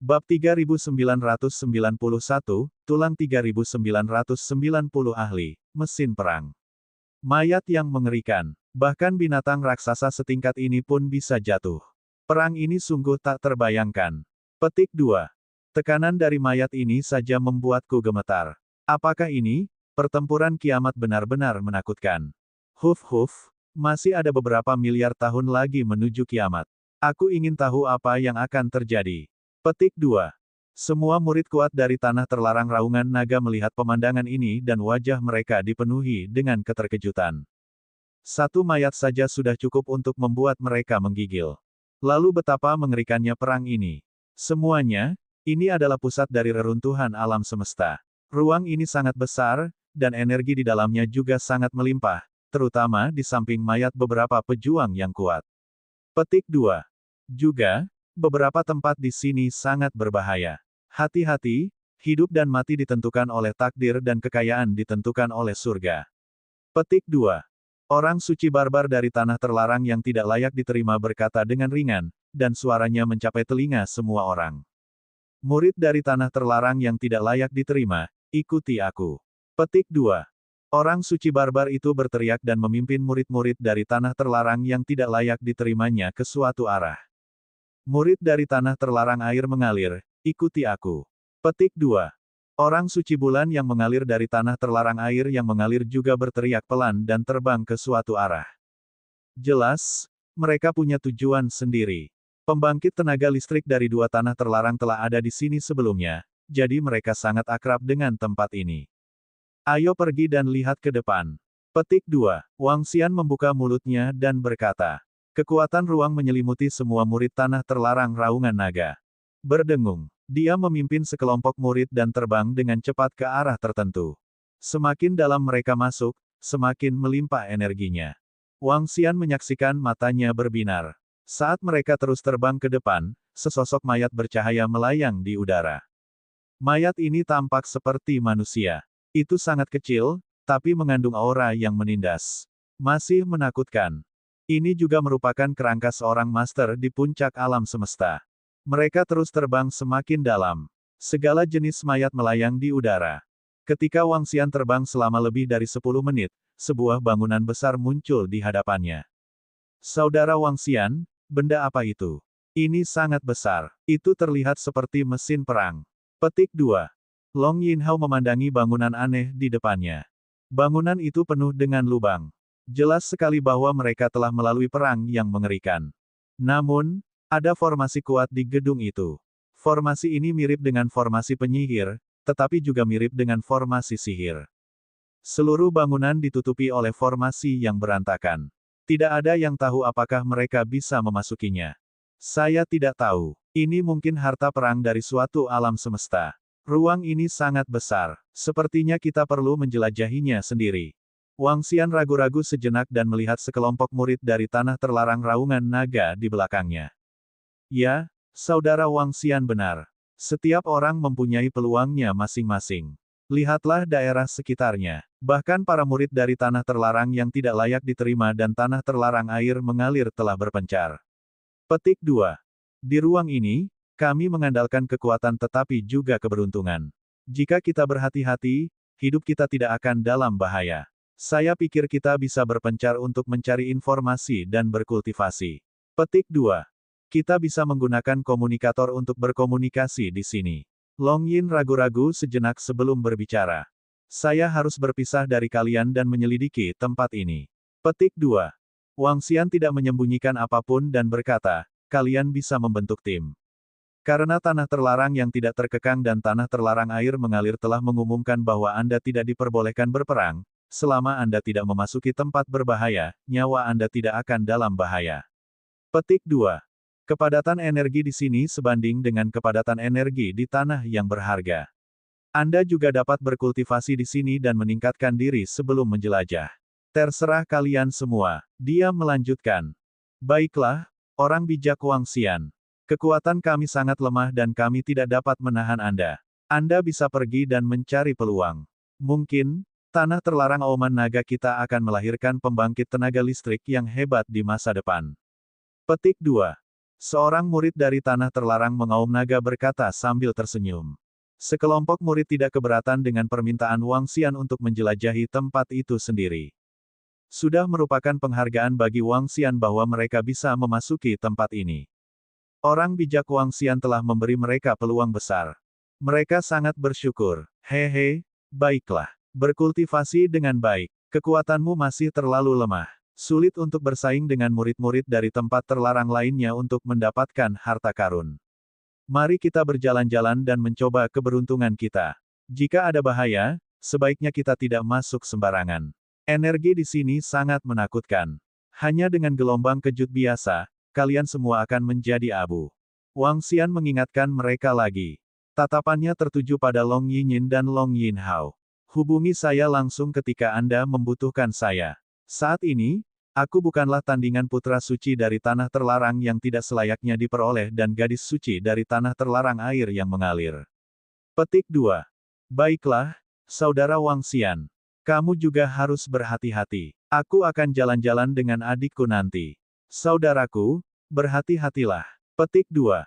Bab 3991, Tulang 3990 Ahli, Mesin Perang. Mayat yang mengerikan. Bahkan binatang raksasa setingkat ini pun bisa jatuh. Perang ini sungguh tak terbayangkan. Petik 2. Tekanan dari mayat ini saja membuatku gemetar. Apakah ini? Pertempuran kiamat benar-benar menakutkan. Huf, masih ada beberapa miliar tahun lagi menuju kiamat. Aku ingin tahu apa yang akan terjadi. Petik 2. Semua murid kuat dari Tanah Terlarang Raungan Naga melihat pemandangan ini dan wajah mereka dipenuhi dengan keterkejutan. Satu mayat saja sudah cukup untuk membuat mereka menggigil. Lalu betapa mengerikannya perang ini. Semuanya, ini adalah pusat dari reruntuhan alam semesta. Ruang ini sangat besar, dan energi di dalamnya juga sangat melimpah, terutama di samping mayat beberapa pejuang yang kuat. Petik 2. Juga, beberapa tempat di sini sangat berbahaya. Hati-hati, hidup dan mati ditentukan oleh takdir dan kekayaan ditentukan oleh surga. Petik 2. Orang suci barbar dari Tanah Terlarang yang tidak layak diterima berkata dengan ringan, dan suaranya mencapai telinga semua orang. Murid dari Tanah Terlarang yang tidak layak diterima, ikuti aku. Petik 2. Orang suci barbar itu berteriak dan memimpin murid-murid dari Tanah Terlarang yang tidak layak diterimanya ke suatu arah. Murid dari Tanah Terlarang Air mengalir, ikuti aku. Petik 2. Orang suci bulan yang mengalir dari Tanah Terlarang Air yang mengalir juga berteriak pelan dan terbang ke suatu arah. Jelas, mereka punya tujuan sendiri. Pembangkit tenaga listrik dari dua tanah terlarang telah ada di sini sebelumnya, jadi mereka sangat akrab dengan tempat ini. Ayo pergi dan lihat ke depan. Petik 2. Wang Xian membuka mulutnya dan berkata. Kekuatan ruang menyelimuti semua murid Tanah Terlarang Raungan Naga. Berdengung. Dia memimpin sekelompok murid dan terbang dengan cepat ke arah tertentu. Semakin dalam mereka masuk, semakin melimpah energinya. Wang Xian menyaksikan matanya berbinar. Saat mereka terus terbang ke depan, sesosok mayat bercahaya melayang di udara. Mayat ini tampak seperti manusia. Itu sangat kecil, tapi mengandung aura yang menindas. Masih menakutkan. Ini juga merupakan kerangka seorang master di puncak alam semesta. Mereka terus terbang semakin dalam. Segala jenis mayat melayang di udara. Ketika Wang Xian terbang selama lebih dari 10 menit, sebuah bangunan besar muncul di hadapannya. Saudara Wang Xian, benda apa itu? Ini sangat besar. Itu terlihat seperti mesin perang. Petik 2. Long Yinhao memandangi bangunan aneh di depannya. Bangunan itu penuh dengan lubang. Jelas sekali bahwa mereka telah melalui perang yang mengerikan. Namun, ada formasi kuat di gedung itu. Formasi ini mirip dengan formasi penyihir, tetapi juga mirip dengan formasi sihir. Seluruh bangunan ditutupi oleh formasi yang berantakan. Tidak ada yang tahu apakah mereka bisa memasukinya. Saya tidak tahu. Ini mungkin harta perang dari suatu alam semesta. Ruang ini sangat besar. Sepertinya kita perlu menjelajahinya sendiri. Wang Xian ragu-ragu sejenak dan melihat sekelompok murid dari Tanah Terlarang Raungan Naga di belakangnya. Ya, saudara Wang Xian benar. Setiap orang mempunyai peluangnya masing-masing. Lihatlah daerah sekitarnya. Bahkan para murid dari Tanah Terlarang yang tidak layak diterima dan Tanah Terlarang Air mengalir telah berpencar. Petik 2. Di ruang ini, kami mengandalkan kekuatan tetapi juga keberuntungan. Jika kita berhati-hati, hidup kita tidak akan dalam bahaya. Saya pikir kita bisa berpencar untuk mencari informasi dan berkultivasi. Petik 2. Kita bisa menggunakan komunikator untuk berkomunikasi di sini. Long Yin ragu-ragu sejenak sebelum berbicara. Saya harus berpisah dari kalian dan menyelidiki tempat ini. Petik 2. Wang Xian tidak menyembunyikan apapun dan berkata, kalian bisa membentuk tim. Karena Tanah Terlarang yang tidak terkekang dan Tanah Terlarang Air mengalir telah mengumumkan bahwa Anda tidak diperbolehkan berperang, selama Anda tidak memasuki tempat berbahaya, nyawa Anda tidak akan dalam bahaya. Petik 2. Kepadatan energi di sini sebanding dengan kepadatan energi di tanah yang berharga. Anda juga dapat berkultivasi di sini dan meningkatkan diri sebelum menjelajah. Terserah kalian semua. Dia melanjutkan. Baiklah, orang bijak Wang Xian. Kekuatan kami sangat lemah dan kami tidak dapat menahan Anda. Anda bisa pergi dan mencari peluang. Mungkin, Tanah Terlarang Auman Naga kita akan melahirkan pembangkit tenaga listrik yang hebat di masa depan. Petik 2. Seorang murid dari Tanah Terlarang Mengaum Naga berkata sambil tersenyum. Sekelompok murid tidak keberatan dengan permintaan Wang Xian untuk menjelajahi tempat itu sendiri. Sudah merupakan penghargaan bagi Wang Xian bahwa mereka bisa memasuki tempat ini. Orang bijak Wang Xian telah memberi mereka peluang besar. Mereka sangat bersyukur. Hehe, baiklah. Berkultivasi dengan baik. Kekuatanmu masih terlalu lemah. Sulit untuk bersaing dengan murid-murid dari tempat terlarang lainnya untuk mendapatkan harta karun. Mari kita berjalan-jalan dan mencoba keberuntungan kita. Jika ada bahaya, sebaiknya kita tidak masuk sembarangan. Energi di sini sangat menakutkan. Hanya dengan gelombang kejut biasa, kalian semua akan menjadi abu. Wang Xian mengingatkan mereka lagi. Tatapannya tertuju pada Long Yinyin dan Long Yinhao. Hubungi saya langsung ketika Anda membutuhkan saya. Saat ini, aku bukanlah tandingan putra suci dari tanah terlarang yang tidak selayaknya diperoleh dan gadis suci dari tanah terlarang air yang mengalir. Petik 2. Baiklah, Saudara Wang Xian. Kamu juga harus berhati-hati. Aku akan jalan-jalan dengan adikku nanti. Saudaraku, berhati-hatilah. Petik 2.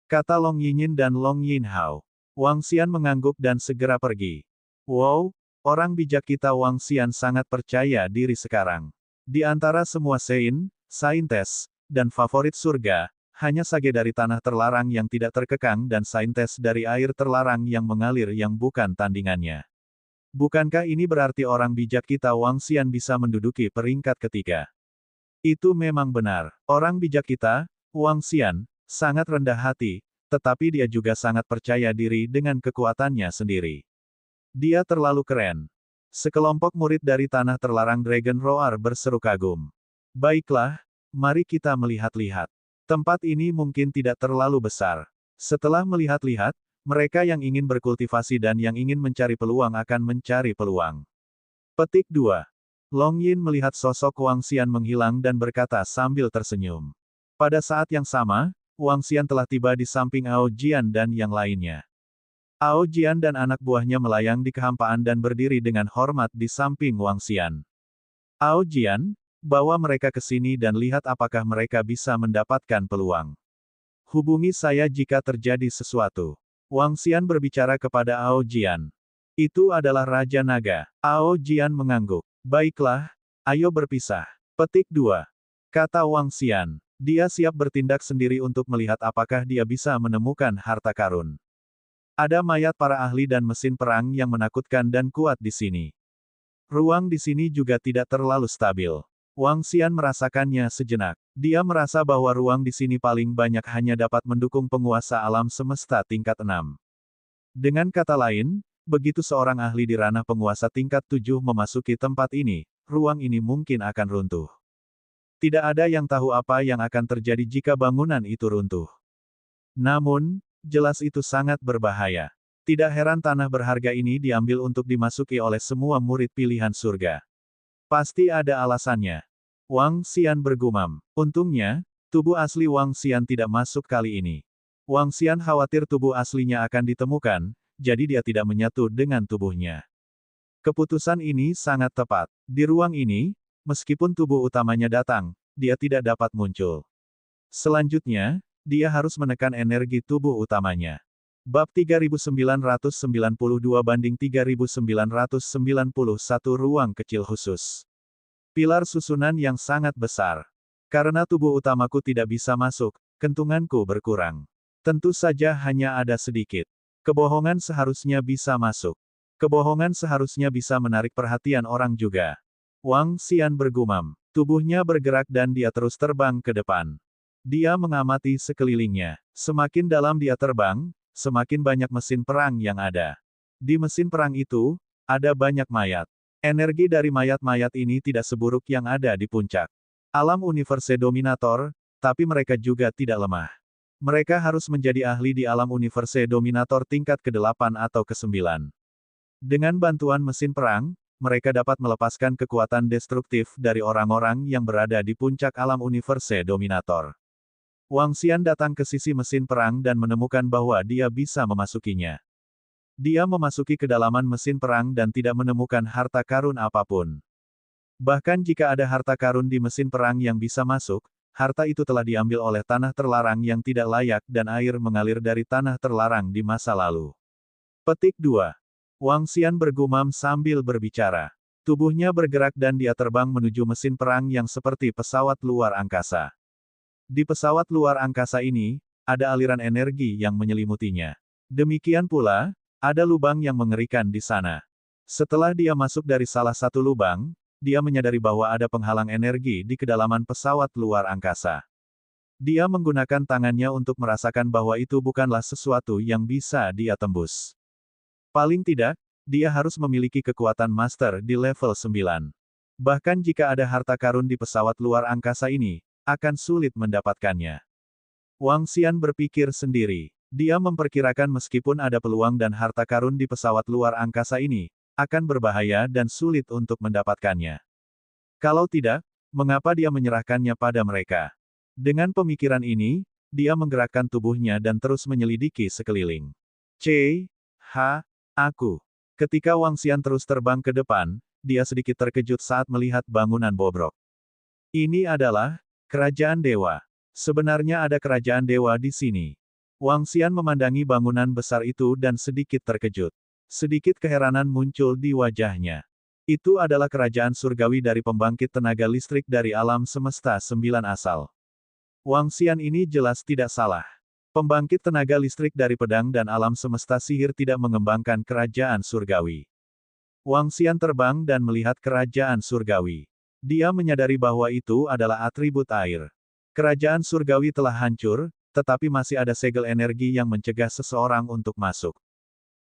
Kata Long Yinyin dan Long Yinhao. Wang Xian mengangguk dan segera pergi. Wow, orang bijak kita Wang Xian sangat percaya diri sekarang. Di antara semua saintes, dan favorit surga, hanya Sage dari tanah terlarang yang tidak terkekang dan saintes dari air terlarang yang mengalir yang bukan tandingannya. Bukankah ini berarti orang bijak kita Wang Xian bisa menduduki peringkat ketiga? Itu memang benar. Orang bijak kita, Wang Xian, sangat rendah hati, tetapi dia juga sangat percaya diri dengan kekuatannya sendiri. Dia terlalu keren. Sekelompok murid dari tanah terlarang Dragon Roar berseru kagum. Baiklah, mari kita melihat-lihat. Tempat ini mungkin tidak terlalu besar. Setelah melihat-lihat, mereka yang ingin berkultivasi dan yang ingin mencari peluang akan mencari peluang. Petik 2. Long Yin melihat sosok Wang Xian menghilang dan berkata sambil tersenyum. Pada saat yang sama, Wang Xian telah tiba di samping Ao Jian dan yang lainnya. Ao Jian dan anak buahnya melayang di kehampaan dan berdiri dengan hormat di samping Wang Xian. Ao Jian, bawa mereka ke sini dan lihat apakah mereka bisa mendapatkan peluang. Hubungi saya jika terjadi sesuatu. Wang Xian berbicara kepada Ao Jian. Itu adalah Raja Naga. Ao Jian mengangguk. Baiklah, ayo berpisah. Petik 2. Kata Wang Xian. Dia siap bertindak sendiri untuk melihat apakah dia bisa menemukan harta karun. Ada mayat para ahli dan mesin perang yang menakutkan dan kuat di sini. Ruang di sini juga tidak terlalu stabil. Wang Xian merasakannya sejenak. Dia merasa bahwa ruang di sini paling banyak hanya dapat mendukung penguasa alam semesta tingkat 6. Dengan kata lain, begitu seorang ahli di ranah penguasa tingkat 7 memasuki tempat ini, ruang ini mungkin akan runtuh. Tidak ada yang tahu apa yang akan terjadi jika bangunan itu runtuh. Namun, jelas itu sangat berbahaya. Tidak heran tanah berharga ini diambil untuk dimasuki oleh semua murid pilihan surga. Pasti ada alasannya. Wang Xian bergumam. Untungnya, tubuh asli Wang Xian tidak masuk kali ini. Wang Xian khawatir tubuh aslinya akan ditemukan, jadi dia tidak menyatu dengan tubuhnya. Keputusan ini sangat tepat. Di ruang ini, meskipun tubuh utamanya datang, dia tidak dapat muncul. Selanjutnya, dia harus menekan energi tubuh utamanya. Bab 3992 banding 3991 ruang kecil khusus. Pilar susunan yang sangat besar. Karena tubuh utamaku tidak bisa masuk, kentunganku berkurang. Tentu saja hanya ada sedikit. Kebohongan seharusnya bisa masuk. Kebohongan seharusnya bisa menarik perhatian orang juga. Wang Xian bergumam. Tubuhnya bergerak dan dia terus terbang ke depan. Dia mengamati sekelilingnya. Semakin dalam dia terbang, semakin banyak mesin perang yang ada. Di mesin perang itu, ada banyak mayat. Energi dari mayat-mayat ini tidak seburuk yang ada di puncak alam Universe Dominator, tapi mereka juga tidak lemah. Mereka harus menjadi ahli di alam Universe Dominator tingkat ke-8 atau ke-9. Dengan bantuan mesin perang, mereka dapat melepaskan kekuatan destruktif dari orang-orang yang berada di puncak alam Universe Dominator. Wang Xian datang ke sisi mesin perang dan menemukan bahwa dia bisa memasukinya. Dia memasuki kedalaman mesin perang dan tidak menemukan harta karun apapun. Bahkan jika ada harta karun di mesin perang yang bisa masuk, harta itu telah diambil oleh tanah terlarang yang tidak layak dan air mengalir dari tanah terlarang di masa lalu. Petik 2. Wang Xian bergumam sambil berbicara. Tubuhnya bergerak dan dia terbang menuju mesin perang yang seperti pesawat luar angkasa. Di pesawat luar angkasa ini, ada aliran energi yang menyelimutinya. Demikian pula, ada lubang yang mengerikan di sana. Setelah dia masuk dari salah satu lubang, dia menyadari bahwa ada penghalang energi di kedalaman pesawat luar angkasa. Dia menggunakan tangannya untuk merasakan bahwa itu bukanlah sesuatu yang bisa dia tembus. Paling tidak, dia harus memiliki kekuatan master di level 9. Bahkan jika ada harta karun di pesawat luar angkasa ini, akan sulit mendapatkannya. Wang Xian berpikir sendiri. Dia memperkirakan meskipun ada peluang dan harta karun di pesawat luar angkasa ini, akan berbahaya dan sulit untuk mendapatkannya. Kalau tidak, mengapa dia menyerahkannya pada mereka? Dengan pemikiran ini, dia menggerakkan tubuhnya dan terus menyelidiki sekeliling. Aku. Ketika Wang Xian terus terbang ke depan, dia sedikit terkejut saat melihat bangunan bobrok. Ini adalah kerajaan dewa. Sebenarnya ada kerajaan dewa di sini. Wang Xian memandangi bangunan besar itu dan sedikit terkejut. Sedikit keheranan muncul di wajahnya. Itu adalah kerajaan surgawi dari pembangkit tenaga listrik dari alam semesta 9 asal. Wang Xian ini jelas tidak salah. Pembangkit tenaga listrik dari pedang dan alam semesta sihir tidak mengembangkan kerajaan surgawi. Wang Xian terbang dan melihat kerajaan surgawi. Dia menyadari bahwa itu adalah atribut air. Kerajaan surgawi telah hancur, tetapi masih ada segel energi yang mencegah seseorang untuk masuk.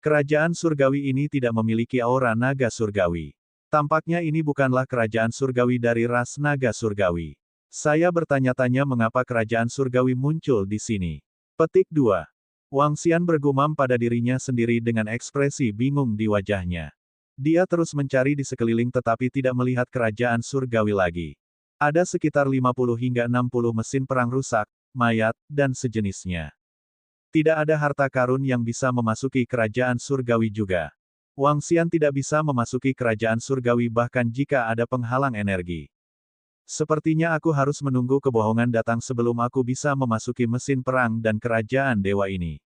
Kerajaan surgawi ini tidak memiliki aura naga surgawi. Tampaknya ini bukanlah kerajaan surgawi dari ras naga surgawi. Saya bertanya-tanya mengapa kerajaan surgawi muncul di sini. Petik 2. Wang Xian bergumam pada dirinya sendiri dengan ekspresi bingung di wajahnya. Dia terus mencari di sekeliling tetapi tidak melihat kerajaan surgawi lagi. Ada sekitar 50 hingga 60 mesin perang rusak, mayat, dan sejenisnya. Tidak ada harta karun yang bisa memasuki kerajaan surgawi juga. Wang Xian tidak bisa memasuki kerajaan surgawi bahkan jika ada penghalang energi. Sepertinya aku harus menunggu kebohongan datang sebelum aku bisa memasuki mesin perang dan kerajaan dewa ini.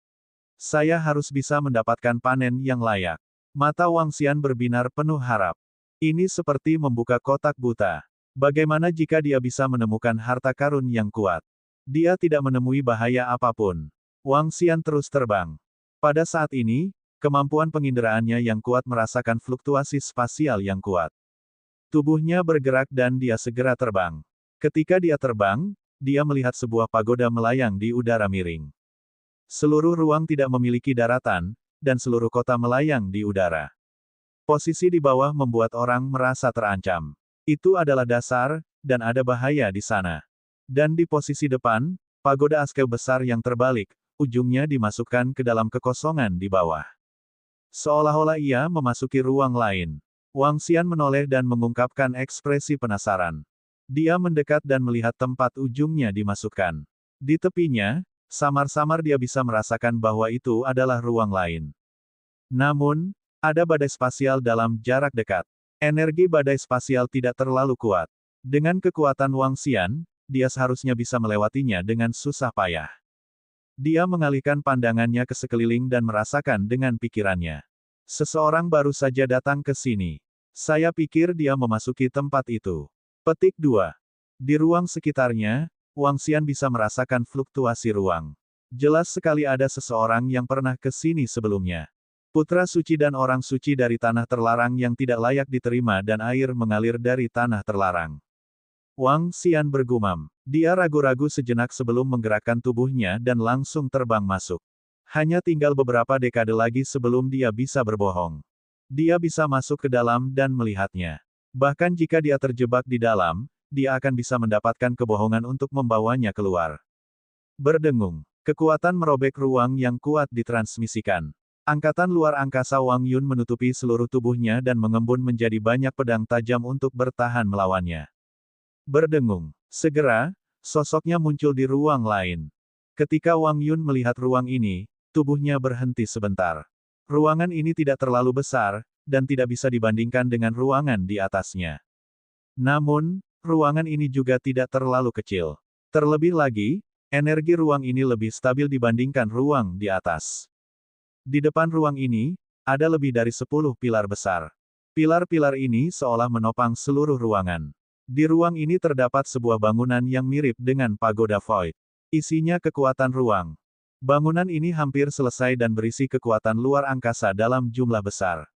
Saya harus bisa mendapatkan panen yang layak. Mata Wang Xian berbinar penuh harap. Ini seperti membuka kotak buta. Bagaimana jika dia bisa menemukan harta karun yang kuat? Dia tidak menemui bahaya apapun. Wang Xian terus terbang. Pada saat ini, kemampuan penginderaannya yang kuat merasakan fluktuasi spasial yang kuat. Tubuhnya bergerak dan dia segera terbang. Ketika dia terbang, dia melihat sebuah pagoda melayang di udara miring. Seluruh ruang tidak memiliki daratan, dan seluruh kota melayang di udara. Posisi di bawah membuat orang merasa terancam. Itu adalah dasar, dan ada bahaya di sana. Dan di posisi depan, pagoda Askew besar yang terbalik, ujungnya dimasukkan ke dalam kekosongan di bawah. Seolah-olah ia memasuki ruang lain. Wang Xian menoleh dan mengungkapkan ekspresi penasaran. Dia mendekat dan melihat tempat ujungnya dimasukkan. Di tepinya, samar-samar dia bisa merasakan bahwa itu adalah ruang lain. Namun, ada badai spasial dalam jarak dekat. Energi badai spasial tidak terlalu kuat. Dengan kekuatan Wang Xian, dia seharusnya bisa melewatinya dengan susah payah. Dia mengalihkan pandangannya ke sekeliling dan merasakan dengan pikirannya. Seseorang baru saja datang ke sini. Saya pikir dia memasuki tempat itu. Petik 2. Di ruang sekitarnya, Wang Xian bisa merasakan fluktuasi ruang. Jelas sekali ada seseorang yang pernah ke sini sebelumnya. Putra suci dan orang suci dari tanah terlarang yang tidak layak diterima dan air mengalir dari tanah terlarang. Wang Xian bergumam. Dia ragu-ragu sejenak sebelum menggerakkan tubuhnya dan langsung terbang masuk. Hanya tinggal beberapa dekade lagi sebelum dia bisa berbohong. Dia bisa masuk ke dalam dan melihatnya. Bahkan jika dia terjebak di dalam, dia akan bisa mendapatkan kebohongan untuk membawanya keluar. Berdengung. Kekuatan merobek ruang yang kuat ditransmisikan. Angkatan luar angkasa Wang Yun menutupi seluruh tubuhnya dan mengembun menjadi banyak pedang tajam untuk bertahan melawannya. Berdengung. Segera, sosoknya muncul di ruang lain. Ketika Wang Yun melihat ruang ini, tubuhnya berhenti sebentar. Ruangan ini tidak terlalu besar, dan tidak bisa dibandingkan dengan ruangan di atasnya. Namun, ruangan ini juga tidak terlalu kecil. Terlebih lagi, energi ruang ini lebih stabil dibandingkan ruang di atas. Di depan ruang ini, ada lebih dari 10 pilar besar. Pilar-pilar ini seolah menopang seluruh ruangan. Di ruang ini terdapat sebuah bangunan yang mirip dengan pagoda Void. Isinya kekuatan ruang. Bangunan ini hampir selesai dan berisi kekuatan luar angkasa dalam jumlah besar.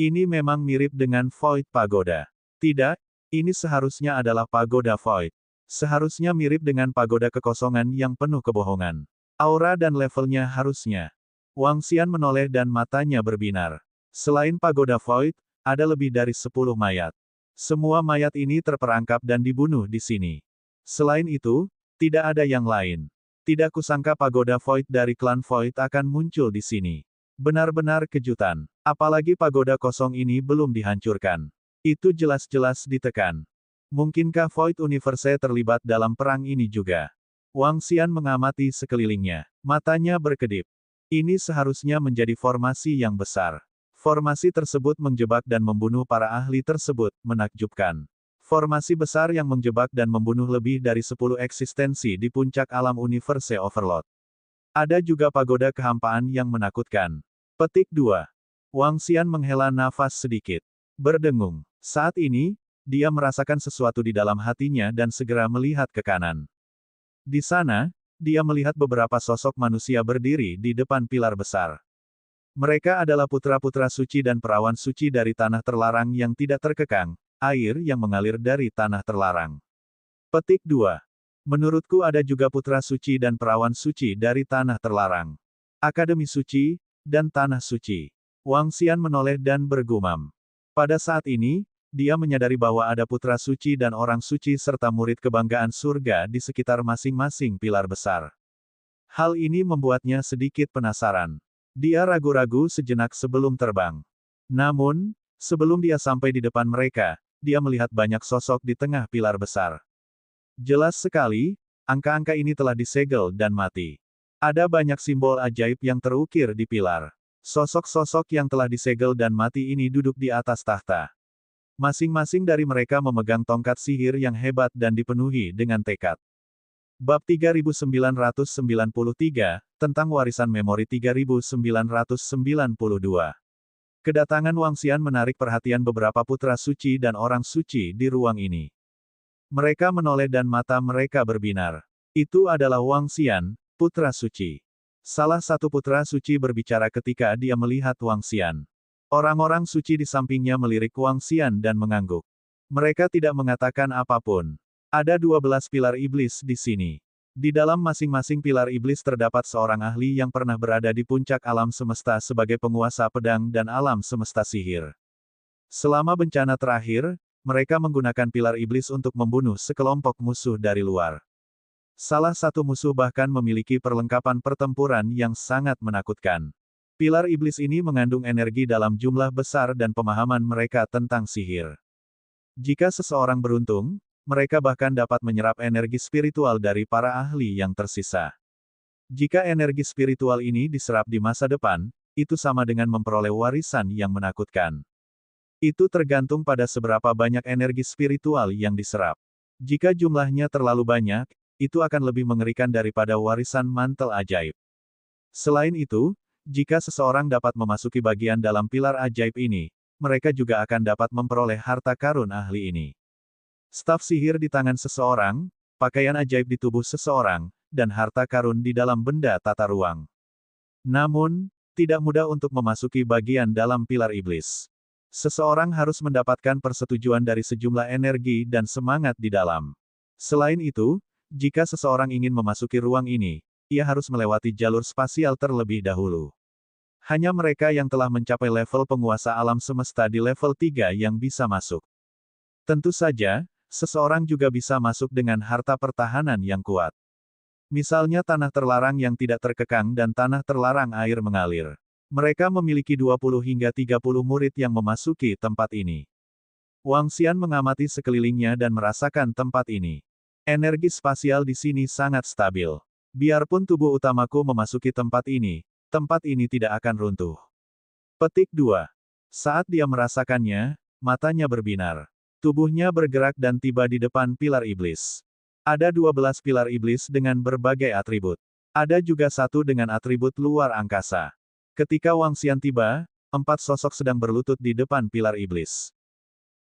Ini memang mirip dengan Void Pagoda. Tidak, ini seharusnya adalah pagoda Void. Seharusnya mirip dengan pagoda kekosongan yang penuh kebohongan. Aura dan levelnya harusnya. Wang Xian menoleh dan matanya berbinar. Selain pagoda Void, ada lebih dari 10 mayat. Semua mayat ini terperangkap dan dibunuh di sini. Selain itu, tidak ada yang lain. Tidak kusangka pagoda Void dari klan Void akan muncul di sini. Benar-benar kejutan. Apalagi pagoda kosong ini belum dihancurkan. Itu jelas-jelas ditekan. Mungkinkah Void Universe terlibat dalam perang ini juga? Wang Xian mengamati sekelilingnya. Matanya berkedip. Ini seharusnya menjadi formasi yang besar. Formasi tersebut menjebak dan membunuh para ahli tersebut, menakjubkan. Formasi besar yang menjebak dan membunuh lebih dari 10 eksistensi di puncak alam Universe Overload. Ada juga pagoda kehampaan yang menakutkan. Petik 2. Wang Xian menghela nafas sedikit. Berdengung. Saat ini, dia merasakan sesuatu di dalam hatinya dan segera melihat ke kanan. Di sana, dia melihat beberapa sosok manusia berdiri di depan pilar besar. Mereka adalah putra-putra suci dan perawan suci dari tanah terlarang yang tidak terkekang, air yang mengalir dari tanah terlarang. Petik 2. Menurutku ada juga putra suci dan perawan suci dari tanah terlarang. Akademi suci, dan tanah suci. Wang Xian menoleh dan bergumam. Pada saat ini, dia menyadari bahwa ada putra suci dan orang suci serta murid kebanggaan surga di sekitar masing-masing pilar besar. Hal ini membuatnya sedikit penasaran. Dia ragu-ragu sejenak sebelum terbang. Namun, sebelum dia sampai di depan mereka, dia melihat banyak sosok di tengah pilar besar. Jelas sekali, angka-angka ini telah disegel dan mati. Ada banyak simbol ajaib yang terukir di pilar. Sosok-sosok yang telah disegel dan mati ini duduk di atas tahta. Masing-masing dari mereka memegang tongkat sihir yang hebat dan dipenuhi dengan tekad. Bab 3993, tentang warisan memori 3992. Kedatangan Wang Xian menarik perhatian beberapa putra suci dan orang suci di ruang ini. Mereka menoleh dan mata mereka berbinar. Itu adalah Wang Xian, putra suci. Salah satu putra suci berbicara ketika dia melihat Wang Xian. Orang-orang suci di sampingnya melirik Wang Xian dan mengangguk. Mereka tidak mengatakan apapun. Ada 12 pilar iblis di sini. Di dalam masing-masing pilar iblis terdapat seorang ahli yang pernah berada di puncak alam semesta sebagai penguasa pedang dan alam semesta sihir. Selama bencana terakhir, mereka menggunakan pilar iblis untuk membunuh sekelompok musuh dari luar. Salah satu musuh bahkan memiliki perlengkapan pertempuran yang sangat menakutkan. Pilar iblis ini mengandung energi dalam jumlah besar dan pemahaman mereka tentang sihir. Jika seseorang beruntung, mereka bahkan dapat menyerap energi spiritual dari para ahli yang tersisa. Jika energi spiritual ini diserap di masa depan, itu sama dengan memperoleh warisan yang menakutkan. Itu tergantung pada seberapa banyak energi spiritual yang diserap. Jika jumlahnya terlalu banyak, itu akan lebih mengerikan daripada warisan mantel ajaib. Selain itu, jika seseorang dapat memasuki bagian dalam pilar ajaib ini, mereka juga akan dapat memperoleh harta karun ahli ini. Staf sihir di tangan seseorang, pakaian ajaib di tubuh seseorang, dan harta karun di dalam benda tata ruang. Namun, tidak mudah untuk memasuki bagian dalam pilar iblis. Seseorang harus mendapatkan persetujuan dari sejumlah energi dan semangat di dalam. Selain itu, jika seseorang ingin memasuki ruang ini, ia harus melewati jalur spasial terlebih dahulu. Hanya mereka yang telah mencapai level penguasa alam semesta di level 3 yang bisa masuk. Tentu saja, seseorang juga bisa masuk dengan harta pertahanan yang kuat. Misalnya tanah terlarang yang tidak terkekang dan tanah terlarang air mengalir. Mereka memiliki 20 hingga 30 murid yang memasuki tempat ini. Wang Xian mengamati sekelilingnya dan merasakan tempat ini. Energi spasial di sini sangat stabil. Biarpun tubuh utamaku memasuki tempat ini tidak akan runtuh. Petik 2. Saat dia merasakannya, matanya berbinar. Tubuhnya bergerak dan tiba di depan pilar iblis. Ada 12 pilar iblis dengan berbagai atribut. Ada juga satu dengan atribut luar angkasa. Ketika Wang Xian tiba, 4 sosok sedang berlutut di depan pilar iblis.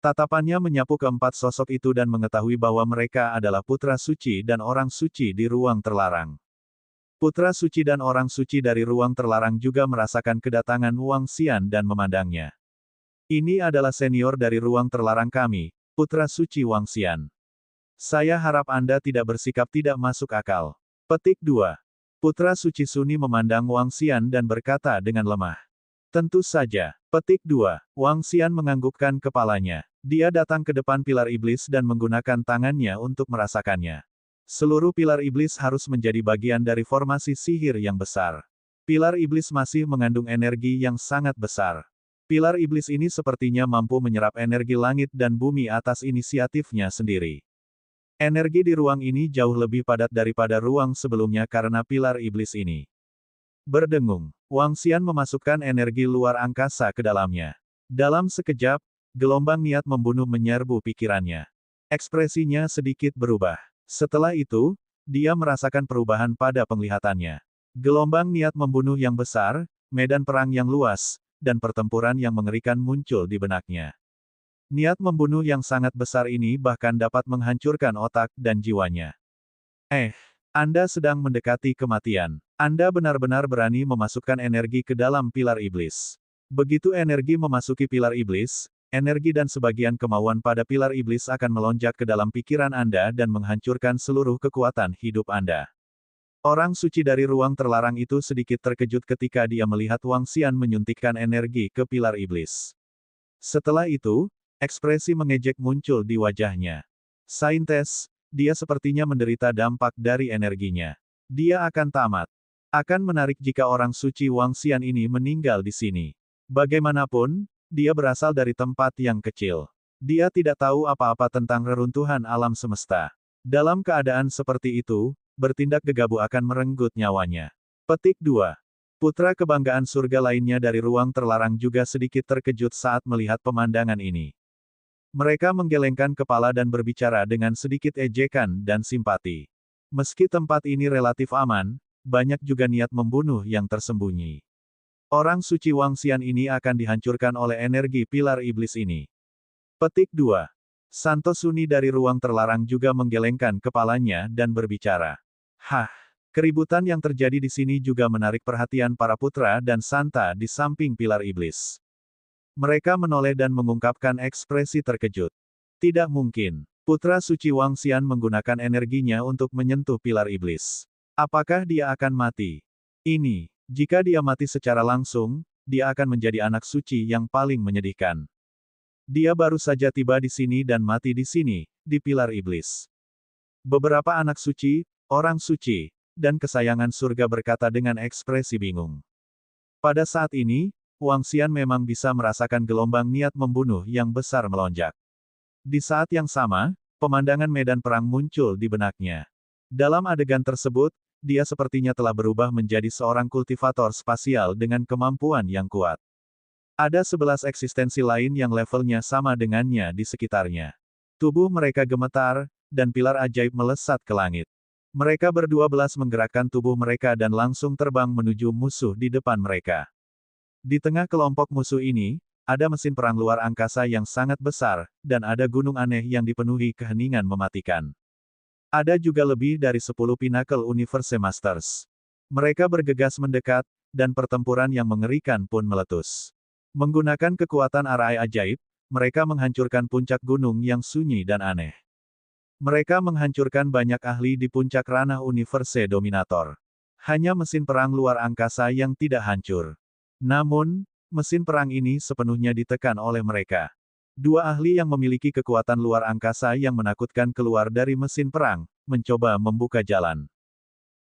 Tatapannya menyapu keempat sosok itu dan mengetahui bahwa mereka adalah putra suci dan orang suci di ruang terlarang. Putra suci dan orang suci dari ruang terlarang juga merasakan kedatangan Wang Xian dan memandangnya. Ini adalah senior dari ruang terlarang kami, putra suci Wang Xian. Saya harap Anda tidak bersikap tidak masuk akal. Petik 2. Putra suci Suni memandang Wang Xian dan berkata dengan lemah. Tentu saja. Petik 2. Wang Xian menganggukkan kepalanya. Dia datang ke depan pilar iblis dan menggunakan tangannya untuk merasakannya. Seluruh pilar iblis harus menjadi bagian dari formasi sihir yang besar. Pilar iblis masih mengandung energi yang sangat besar. Pilar iblis ini sepertinya mampu menyerap energi langit dan bumi atas inisiatifnya sendiri. Energi di ruang ini jauh lebih padat daripada ruang sebelumnya karena pilar iblis ini. Berdengung, Wang Xian memasukkan energi luar angkasa ke dalamnya. Dalam sekejap, gelombang niat membunuh menyerbu pikirannya. Ekspresinya sedikit berubah. Setelah itu, dia merasakan perubahan pada penglihatannya. Gelombang niat membunuh yang besar, medan perang yang luas, dan pertempuran yang mengerikan muncul di benaknya. Niat membunuh yang sangat besar ini bahkan dapat menghancurkan otak dan jiwanya. Anda sedang mendekati kematian. Anda benar-benar berani memasukkan energi ke dalam pilar iblis. Begitu energi memasuki pilar iblis, energi dan sebagian kemauan pada pilar iblis akan melonjak ke dalam pikiran Anda dan menghancurkan seluruh kekuatan hidup Anda. Orang suci dari ruang terlarang itu sedikit terkejut ketika dia melihat Wang Xian menyuntikkan energi ke pilar iblis. Setelah itu, ekspresi mengejek muncul di wajahnya. Saintes, dia sepertinya menderita dampak dari energinya. Dia akan tamat. Akan menarik jika orang suci Wang Xian ini meninggal di sini. Bagaimanapun, dia berasal dari tempat yang kecil. Dia tidak tahu apa-apa tentang reruntuhan alam semesta. Dalam keadaan seperti itu, bertindak gegabah akan merenggut nyawanya. Petik 2. Putra kebanggaan surga lainnya dari ruang terlarang juga sedikit terkejut saat melihat pemandangan ini. Mereka menggelengkan kepala dan berbicara dengan sedikit ejekan dan simpati. Meski tempat ini relatif aman, banyak juga niat membunuh yang tersembunyi. Orang suci Wang Xian ini akan dihancurkan oleh energi pilar iblis ini. Petik 2. Santo Suni dari ruang terlarang juga menggelengkan kepalanya dan berbicara. Keributan yang terjadi di sini juga menarik perhatian para putra dan santa di samping pilar iblis. Mereka menoleh dan mengungkapkan ekspresi terkejut. Tidak mungkin. Putra suci Wang Xian menggunakan energinya untuk menyentuh pilar iblis. Apakah dia akan mati? Jika dia mati secara langsung, dia akan menjadi anak suci yang paling menyedihkan. Dia baru saja tiba di sini dan mati di sini, di pilar iblis. Beberapa anak suci, orang suci, dan kesayangan surga berkata dengan ekspresi bingung. Pada saat ini, Wang Xian memang bisa merasakan gelombang niat membunuh yang besar melonjak. Di saat yang sama, pemandangan medan perang muncul di benaknya. Dalam adegan tersebut, dia sepertinya telah berubah menjadi seorang kultivator spasial dengan kemampuan yang kuat. Ada 11 eksistensi lain yang levelnya sama dengannya di sekitarnya. Tubuh mereka gemetar, dan pilar ajaib melesat ke langit. Mereka berdua-belas menggerakkan tubuh mereka dan langsung terbang menuju musuh di depan mereka. Di tengah kelompok musuh ini, ada mesin perang luar angkasa yang sangat besar, dan ada gunung aneh yang dipenuhi keheningan mematikan. Ada juga lebih dari 10 Pinnacle Universe Masters. Mereka bergegas mendekat, dan pertempuran yang mengerikan pun meletus. Menggunakan kekuatan arai ajaib, mereka menghancurkan puncak gunung yang sunyi dan aneh. Mereka menghancurkan banyak ahli di puncak ranah Universe Dominator. Hanya mesin perang luar angkasa yang tidak hancur. Namun, mesin perang ini sepenuhnya ditekan oleh mereka. Dua ahli yang memiliki kekuatan luar angkasa yang menakutkan keluar dari mesin perang, mencoba membuka jalan.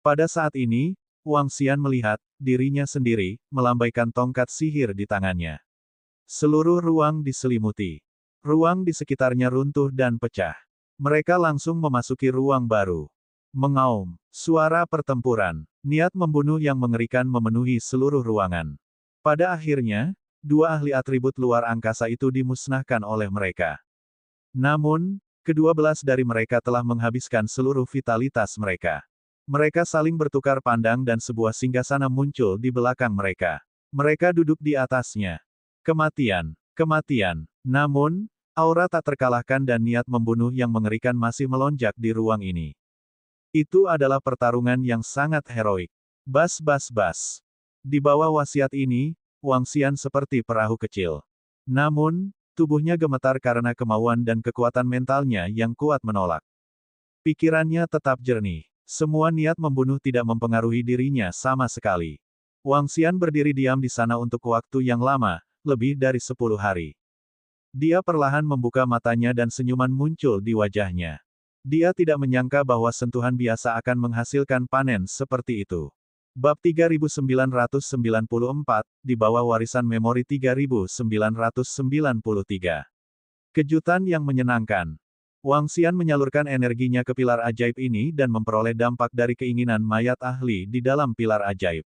Pada saat ini, Wang Xian melihat dirinya sendiri melambaikan tongkat sihir di tangannya. Seluruh ruang diselimuti. Ruang di sekitarnya runtuh dan pecah. Mereka langsung memasuki ruang baru. Mengaum, suara pertempuran, niat membunuh yang mengerikan memenuhi seluruh ruangan. Pada akhirnya, dua ahli atribut luar angkasa itu dimusnahkan oleh mereka. Namun, Kedua belas dari mereka telah menghabiskan seluruh vitalitas mereka. Mereka saling bertukar pandang dan sebuah singgasana muncul di belakang mereka. Mereka duduk di atasnya. Kematian. Kematian. Namun, aura tak terkalahkan dan niat membunuh yang mengerikan masih melonjak di ruang ini. Itu adalah pertarungan yang sangat heroik. Bas bas bas. Di bawah wasiat ini, Wang Xian seperti perahu kecil. Namun, tubuhnya gemetar karena kemauan dan kekuatan mentalnya yang kuat menolak. Pikirannya tetap jernih. Semua niat membunuh tidak mempengaruhi dirinya sama sekali. Wang Xian berdiri diam di sana untuk waktu yang lama, lebih dari 10 hari. Dia perlahan membuka matanya dan senyuman muncul di wajahnya. Dia tidak menyangka bahwa sentuhan biasa akan menghasilkan panen seperti itu. Bab 3994, di bawah warisan memori 3993. Kejutan yang menyenangkan. Wang Xian menyalurkan energinya ke pilar ajaib ini dan memperoleh dampak dari keinginan mayat ahli di dalam pilar ajaib.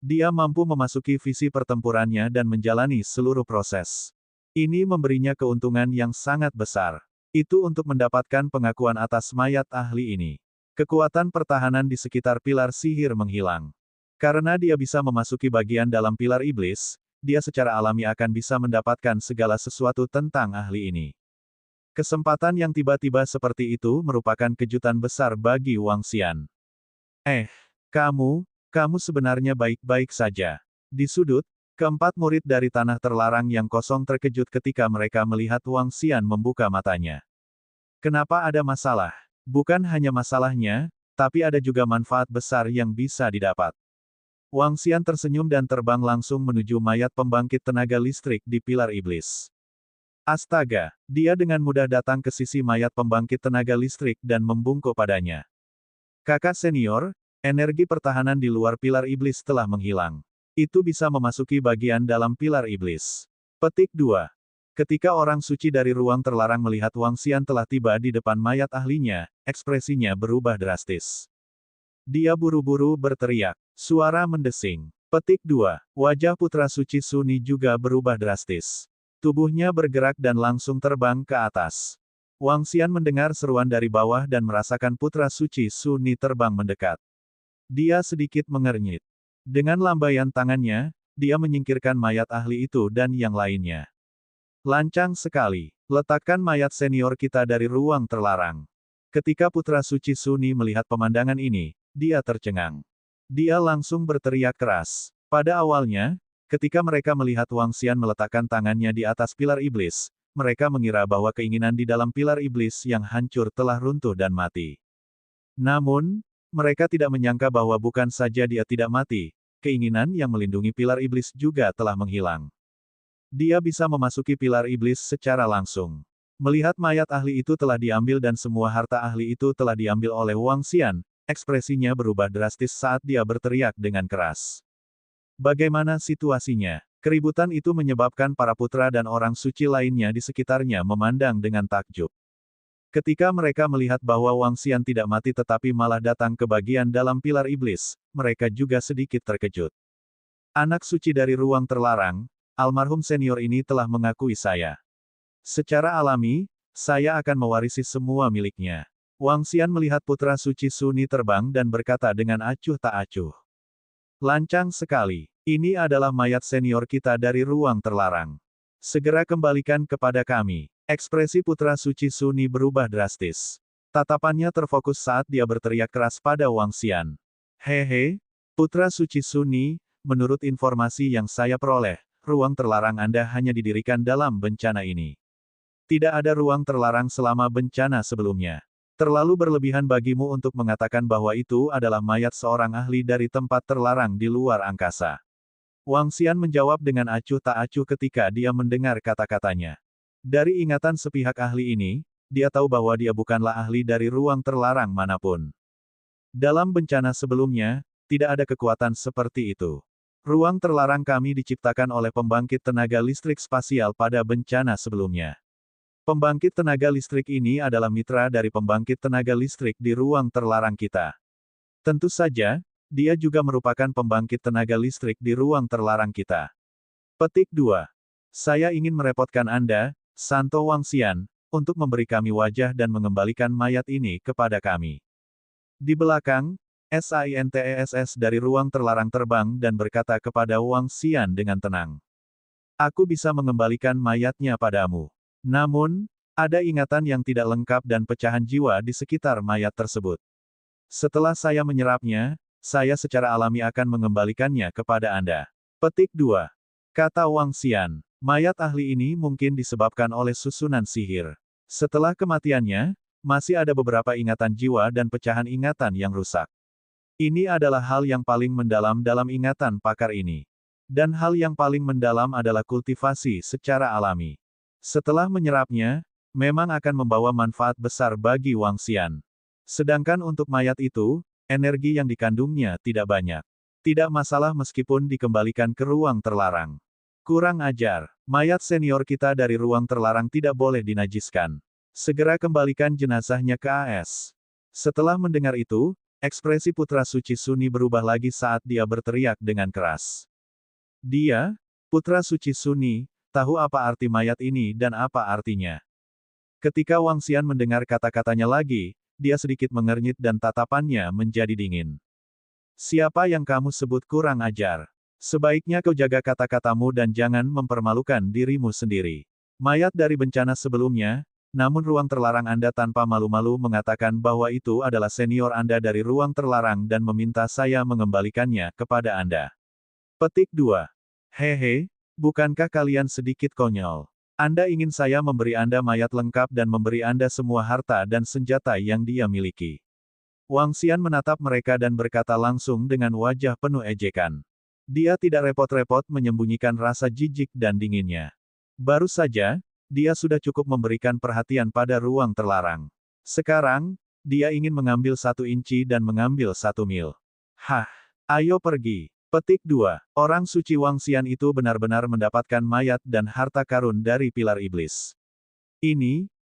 Dia mampu memasuki visi pertempurannya dan menjalani seluruh proses. Ini memberinya keuntungan yang sangat besar. Itu untuk mendapatkan pengakuan atas mayat ahli ini. Kekuatan pertahanan di sekitar pilar sihir menghilang. Karena dia bisa memasuki bagian dalam pilar iblis, dia secara alami akan bisa mendapatkan segala sesuatu tentang ahli ini. Kesempatan yang tiba-tiba seperti itu merupakan kejutan besar bagi Wang Xian. Kamu sebenarnya baik-baik saja. Di sudut, keempat murid dari tanah terlarang yang kosong terkejut ketika mereka melihat Wang Xian membuka matanya. Kenapa ada masalah? Bukan hanya masalahnya, tapi ada juga manfaat besar yang bisa didapat. Wang Xian tersenyum dan terbang langsung menuju mayat pembangkit tenaga listrik di pilar iblis. Astaga, dia dengan mudah datang ke sisi mayat pembangkit tenaga listrik dan membungkuk padanya. Kakak senior, energi pertahanan di luar pilar iblis telah menghilang. Itu bisa memasuki bagian dalam pilar iblis. Petik 2. Ketika orang suci dari ruang terlarang melihat Wang Xian telah tiba di depan mayat ahlinya, ekspresinya berubah drastis. Dia buru-buru berteriak. Suara mendesing. Petik 2. Wajah putra suci Suni juga berubah drastis. Tubuhnya bergerak dan langsung terbang ke atas. Wang Xian mendengar seruan dari bawah dan merasakan putra suci Suni terbang mendekat. Dia sedikit mengernyit. Dengan lambaian tangannya, dia menyingkirkan mayat ahli itu dan yang lainnya. Lancang sekali. Letakkan mayat senior kita dari ruang terlarang. Ketika putra suci Suni melihat pemandangan ini, dia tercengang. Dia langsung berteriak keras. Pada awalnya, ketika mereka melihat Wang Xian meletakkan tangannya di atas pilar iblis, mereka mengira bahwa keinginan di dalam pilar iblis yang hancur telah runtuh dan mati. Namun, mereka tidak menyangka bahwa bukan saja dia tidak mati, keinginan yang melindungi pilar iblis juga telah menghilang. Dia bisa memasuki pilar iblis secara langsung. Melihat mayat ahli itu telah diambil dan semua harta ahli itu telah diambil oleh Wang Xian, ekspresinya berubah drastis saat dia berteriak dengan keras. Bagaimana situasinya? Keributan itu menyebabkan para putra dan orang suci lainnya di sekitarnya memandang dengan takjub. Ketika mereka melihat bahwa Wang Xian tidak mati tetapi malah datang ke bagian dalam pilar iblis, mereka juga sedikit terkejut. Anak suci dari ruang terlarang, almarhum senior ini telah mengakui saya. Secara alami, saya akan mewarisi semua miliknya. Wang Xian melihat putra suci Suni terbang dan berkata dengan acuh tak acuh. Lancang sekali. Ini adalah mayat senior kita dari ruang terlarang. Segera kembalikan kepada kami. Ekspresi putra suci Suni berubah drastis. Tatapannya terfokus saat dia berteriak keras pada Wang Xian. Hehe, putra suci Suni, menurut informasi yang saya peroleh, ruang terlarang Anda hanya didirikan dalam bencana ini. Tidak ada ruang terlarang selama bencana sebelumnya. Terlalu berlebihan bagimu untuk mengatakan bahwa itu adalah mayat seorang ahli dari tempat terlarang di luar angkasa. Wang Xian menjawab dengan acuh tak acuh ketika dia mendengar kata-katanya. Dari ingatan sepihak ahli ini, dia tahu bahwa dia bukanlah ahli dari ruang terlarang manapun. Dalam bencana sebelumnya, tidak ada kekuatan seperti itu. Ruang terlarang kami diciptakan oleh pembangkit tenaga listrik spasial pada bencana sebelumnya. Pembangkit tenaga listrik ini adalah mitra dari pembangkit tenaga listrik di ruang terlarang kita. Tentu saja, dia juga merupakan pembangkit tenaga listrik di ruang terlarang kita. Petik 2. Saya ingin merepotkan Anda, Santo Wang Xian, untuk memberi kami wajah dan mengembalikan mayat ini kepada kami. Di belakang, Saintes dari ruang terlarang terbang dan berkata kepada Wang Xian dengan tenang. Aku bisa mengembalikan mayatnya padamu. Namun, ada ingatan yang tidak lengkap dan pecahan jiwa di sekitar mayat tersebut. Setelah saya menyerapnya, saya secara alami akan mengembalikannya kepada Anda. Petik 2. Kata Wang Xian, mayat ahli ini mungkin disebabkan oleh susunan sihir. Setelah kematiannya, masih ada beberapa ingatan jiwa dan pecahan ingatan yang rusak. Ini adalah hal yang paling mendalam dalam ingatan pakar ini. Dan hal yang paling mendalam adalah kultivasi secara alami. Setelah menyerapnya, memang akan membawa manfaat besar bagi Wang Xian. Sedangkan untuk mayat itu, energi yang dikandungnya tidak banyak. Tidak masalah meskipun dikembalikan ke ruang terlarang. Kurang ajar, mayat senior kita dari ruang terlarang tidak boleh dinajiskan. Segera kembalikan jenazahnya ke AS. Setelah mendengar itu, ekspresi Putra Suci Suni berubah lagi saat dia berteriak dengan keras. Dia, Putra Suci Suni, tahu apa arti mayat ini dan apa artinya. Ketika Wang Xian mendengar kata-katanya lagi, dia sedikit mengernyit dan tatapannya menjadi dingin. Siapa yang kamu sebut kurang ajar? Sebaiknya kau jaga kata-katamu dan jangan mempermalukan dirimu sendiri. Mayat dari bencana sebelumnya, namun ruang terlarang Anda tanpa malu-malu mengatakan bahwa itu adalah senior Anda dari ruang terlarang dan meminta saya mengembalikannya kepada Anda. Petik 2. Hehe, bukankah kalian sedikit konyol? Anda ingin saya memberi Anda mayat lengkap dan memberi Anda semua harta dan senjata yang dia miliki. Wang Xian menatap mereka dan berkata langsung dengan wajah penuh ejekan. Dia tidak repot-repot menyembunyikan rasa jijik dan dinginnya. Baru saja, dia sudah cukup memberikan perhatian pada ruang terlarang. Sekarang, dia ingin mengambil 1 inci dan mengambil 1 mil. Hah, ayo pergi. Petik 2. Orang suci Wang Xian itu benar-benar mendapatkan mayat dan harta karun dari pilar iblis.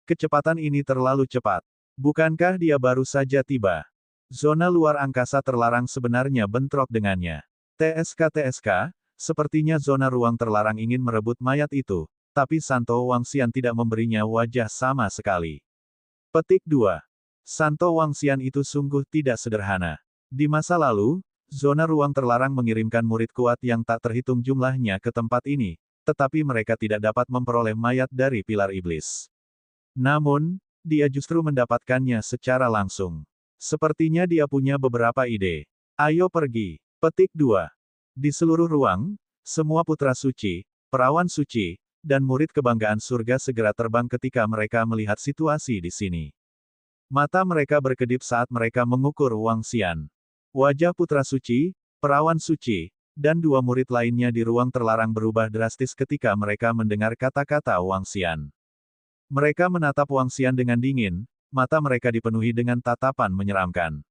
Kecepatan ini terlalu cepat. Bukankah dia baru saja tiba? Zona luar angkasa terlarang sebenarnya bentrok dengannya. TSK, sepertinya zona ruang terlarang ingin merebut mayat itu, tapi Santo Wang Xian tidak memberinya wajah sama sekali. Petik 2. Santo Wang Xian itu sungguh tidak sederhana. Di masa lalu, zona ruang terlarang mengirimkan murid kuat yang tak terhitung jumlahnya ke tempat ini, tetapi mereka tidak dapat memperoleh mayat dari pilar iblis. Namun, dia justru mendapatkannya secara langsung. Sepertinya dia punya beberapa ide. Ayo pergi. Petik 2. Di seluruh ruang, semua putra suci, perawan suci, dan murid kebanggaan surga segera terbang ketika mereka melihat situasi di sini. Mata mereka berkedip saat mereka mengukur Wang Xian. Wajah putra suci, perawan suci, dan 2 murid lainnya di ruang terlarang berubah drastis ketika mereka mendengar kata-kata Wang Xian. Mereka menatap Wang Xian dengan dingin, mata mereka dipenuhi dengan tatapan menyeramkan.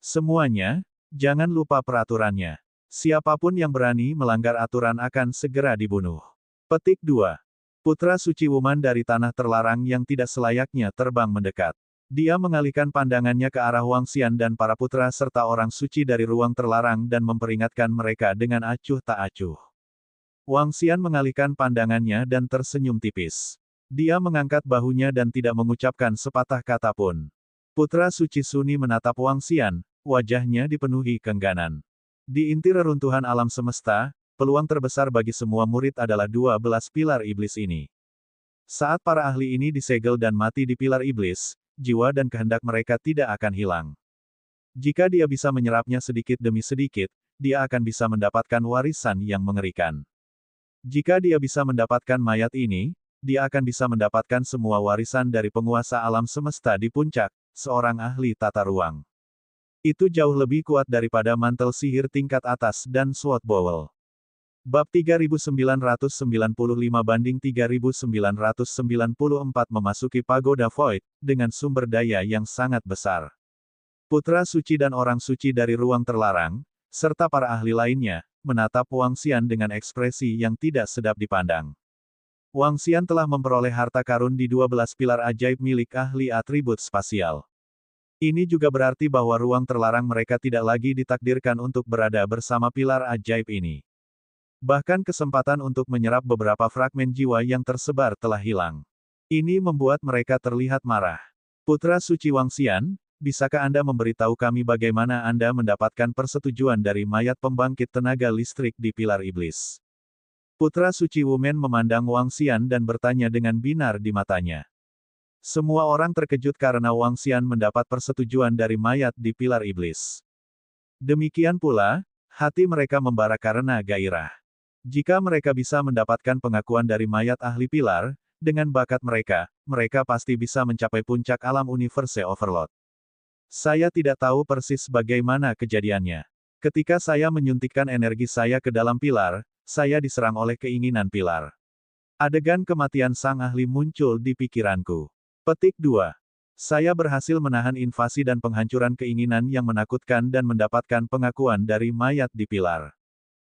Semuanya, jangan lupa peraturannya. Siapapun yang berani melanggar aturan akan segera dibunuh. Petik 2. Putra suci Wuman dari tanah terlarang yang tidak selayaknya terbang mendekat. Dia mengalihkan pandangannya ke arah Wang Xian dan para putra serta orang suci dari ruang terlarang dan memperingatkan mereka dengan acuh tak acuh. Wang Xian mengalihkan pandangannya dan tersenyum tipis. Dia mengangkat bahunya dan tidak mengucapkan sepatah kata pun. Putra suci Suni menatap Wang Xian, wajahnya dipenuhi keengganan. Di inti reruntuhan alam semesta, peluang terbesar bagi semua murid adalah 12 pilar iblis ini. Saat para ahli ini disegel dan mati di pilar iblis, jiwa dan kehendak mereka tidak akan hilang. Jika dia bisa menyerapnya sedikit demi sedikit, dia akan bisa mendapatkan warisan yang mengerikan. Jika dia bisa mendapatkan mayat ini, dia akan bisa mendapatkan semua warisan dari penguasa alam semesta di puncak, seorang ahli tata ruang. Itu jauh lebih kuat daripada mantel sihir tingkat atas dan Sword Bowl. Bab 3995 banding 3994 memasuki Pagoda Void, dengan sumber daya yang sangat besar. Putra suci dan orang suci dari ruang terlarang, serta para ahli lainnya, menatap Wang Xian dengan ekspresi yang tidak sedap dipandang. Wang Xian telah memperoleh harta karun di 12 pilar ajaib milik ahli atribut spasial. Ini juga berarti bahwa ruang terlarang mereka tidak lagi ditakdirkan untuk berada bersama pilar ajaib ini. Bahkan kesempatan untuk menyerap beberapa fragmen jiwa yang tersebar telah hilang. Ini membuat mereka terlihat marah. Putra Suci Wangxian, bisakah Anda memberitahu kami bagaimana Anda mendapatkan persetujuan dari mayat pembangkit tenaga listrik di Pilar Iblis? Putra Suci Wumen memandang Wangxian dan bertanya dengan binar di matanya. Semua orang terkejut karena Wangxian mendapat persetujuan dari mayat di Pilar Iblis. Demikian pula, hati mereka membara karena gairah. Jika mereka bisa mendapatkan pengakuan dari mayat ahli pilar, dengan bakat mereka, mereka pasti bisa mencapai puncak alam Universe Overload. Saya tidak tahu persis bagaimana kejadiannya. Ketika saya menyuntikkan energi saya ke dalam pilar, saya diserang oleh keinginan pilar. Adegan kematian sang ahli muncul di pikiranku. Petik 2. Saya berhasil menahan invasi dan penghancuran keinginan yang menakutkan dan mendapatkan pengakuan dari mayat di pilar.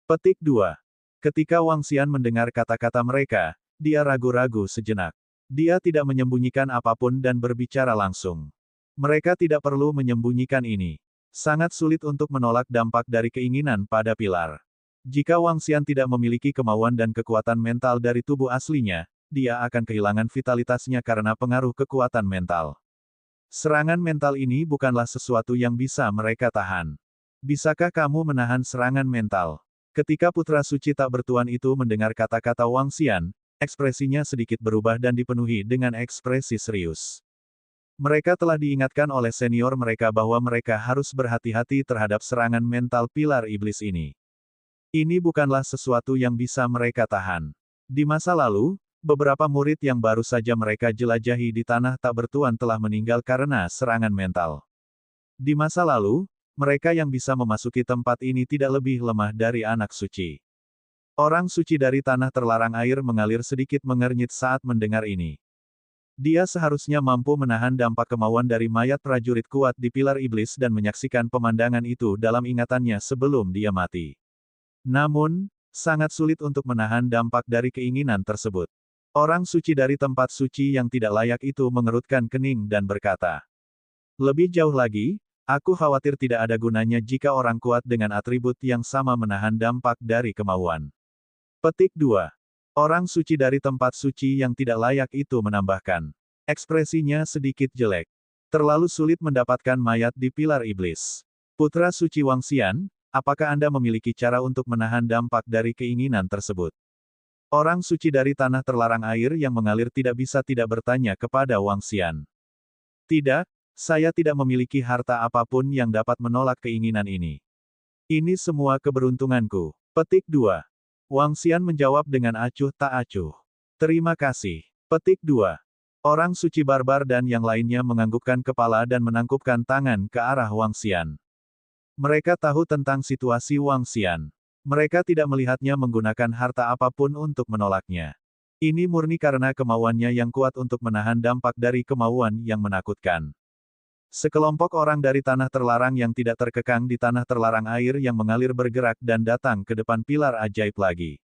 Petik 2. Ketika Wangxian mendengar kata-kata mereka, dia ragu-ragu sejenak. Dia tidak menyembunyikan apapun dan berbicara langsung. Mereka tidak perlu menyembunyikan ini. Sangat sulit untuk menolak dampak dari keinginan pada pilar. Jika Wangxian tidak memiliki kemauan dan kekuatan mental dari tubuh aslinya, dia akan kehilangan vitalitasnya karena pengaruh kekuatan mental. Serangan mental ini bukanlah sesuatu yang bisa mereka tahan. Bisakah kamu menahan serangan mental? Ketika Putra Suci tak bertuan itu mendengar kata-kata Wangxian, ekspresinya sedikit berubah dan dipenuhi dengan ekspresi serius. Mereka telah diingatkan oleh senior mereka bahwa mereka harus berhati-hati terhadap serangan mental pilar iblis ini. Ini bukanlah sesuatu yang bisa mereka tahan. Di masa lalu, beberapa murid yang baru saja mereka jelajahi di tanah tak bertuan telah meninggal karena serangan mental. Di masa lalu, mereka yang bisa memasuki tempat ini tidak lebih lemah dari anak suci. Orang suci dari tanah terlarang air mengalir sedikit mengernyit saat mendengar ini. Dia seharusnya mampu menahan dampak kemauan dari mayat prajurit kuat di pilar iblis dan menyaksikan pemandangan itu dalam ingatannya sebelum dia mati. Namun, sangat sulit untuk menahan dampak dari keinginan tersebut. Orang suci dari tempat suci yang tidak layak itu mengerutkan kening dan berkata, "Lebih jauh lagi, aku khawatir tidak ada gunanya jika orang kuat dengan atribut yang sama menahan dampak dari kemauan." Petik 2. Orang suci dari tempat suci yang tidak layak itu menambahkan. Ekspresinya sedikit jelek. Terlalu sulit mendapatkan mayat di pilar iblis. Putra Suci Wangxian, apakah Anda memiliki cara untuk menahan dampak dari keinginan tersebut? Orang suci dari tanah terlarang air yang mengalir tidak bisa tidak bertanya kepada Wangxian. Tidak, saya tidak memiliki harta apapun yang dapat menolak keinginan ini. Ini semua keberuntunganku. Petik 2. Wangxian menjawab dengan acuh tak acuh. Terima kasih. Petik 2. Orang suci barbar dan yang lainnya menganggukkan kepala dan menangkupkan tangan ke arah Wangxian. Mereka tahu tentang situasi Wangxian. Mereka tidak melihatnya menggunakan harta apapun untuk menolaknya. Ini murni karena kemauannya yang kuat untuk menahan dampak dari kemauan yang menakutkan. Sekelompok orang dari tanah terlarang yang tidak terkekang di tanah terlarang air yang mengalir bergerak dan datang ke depan pilar ajaib lagi.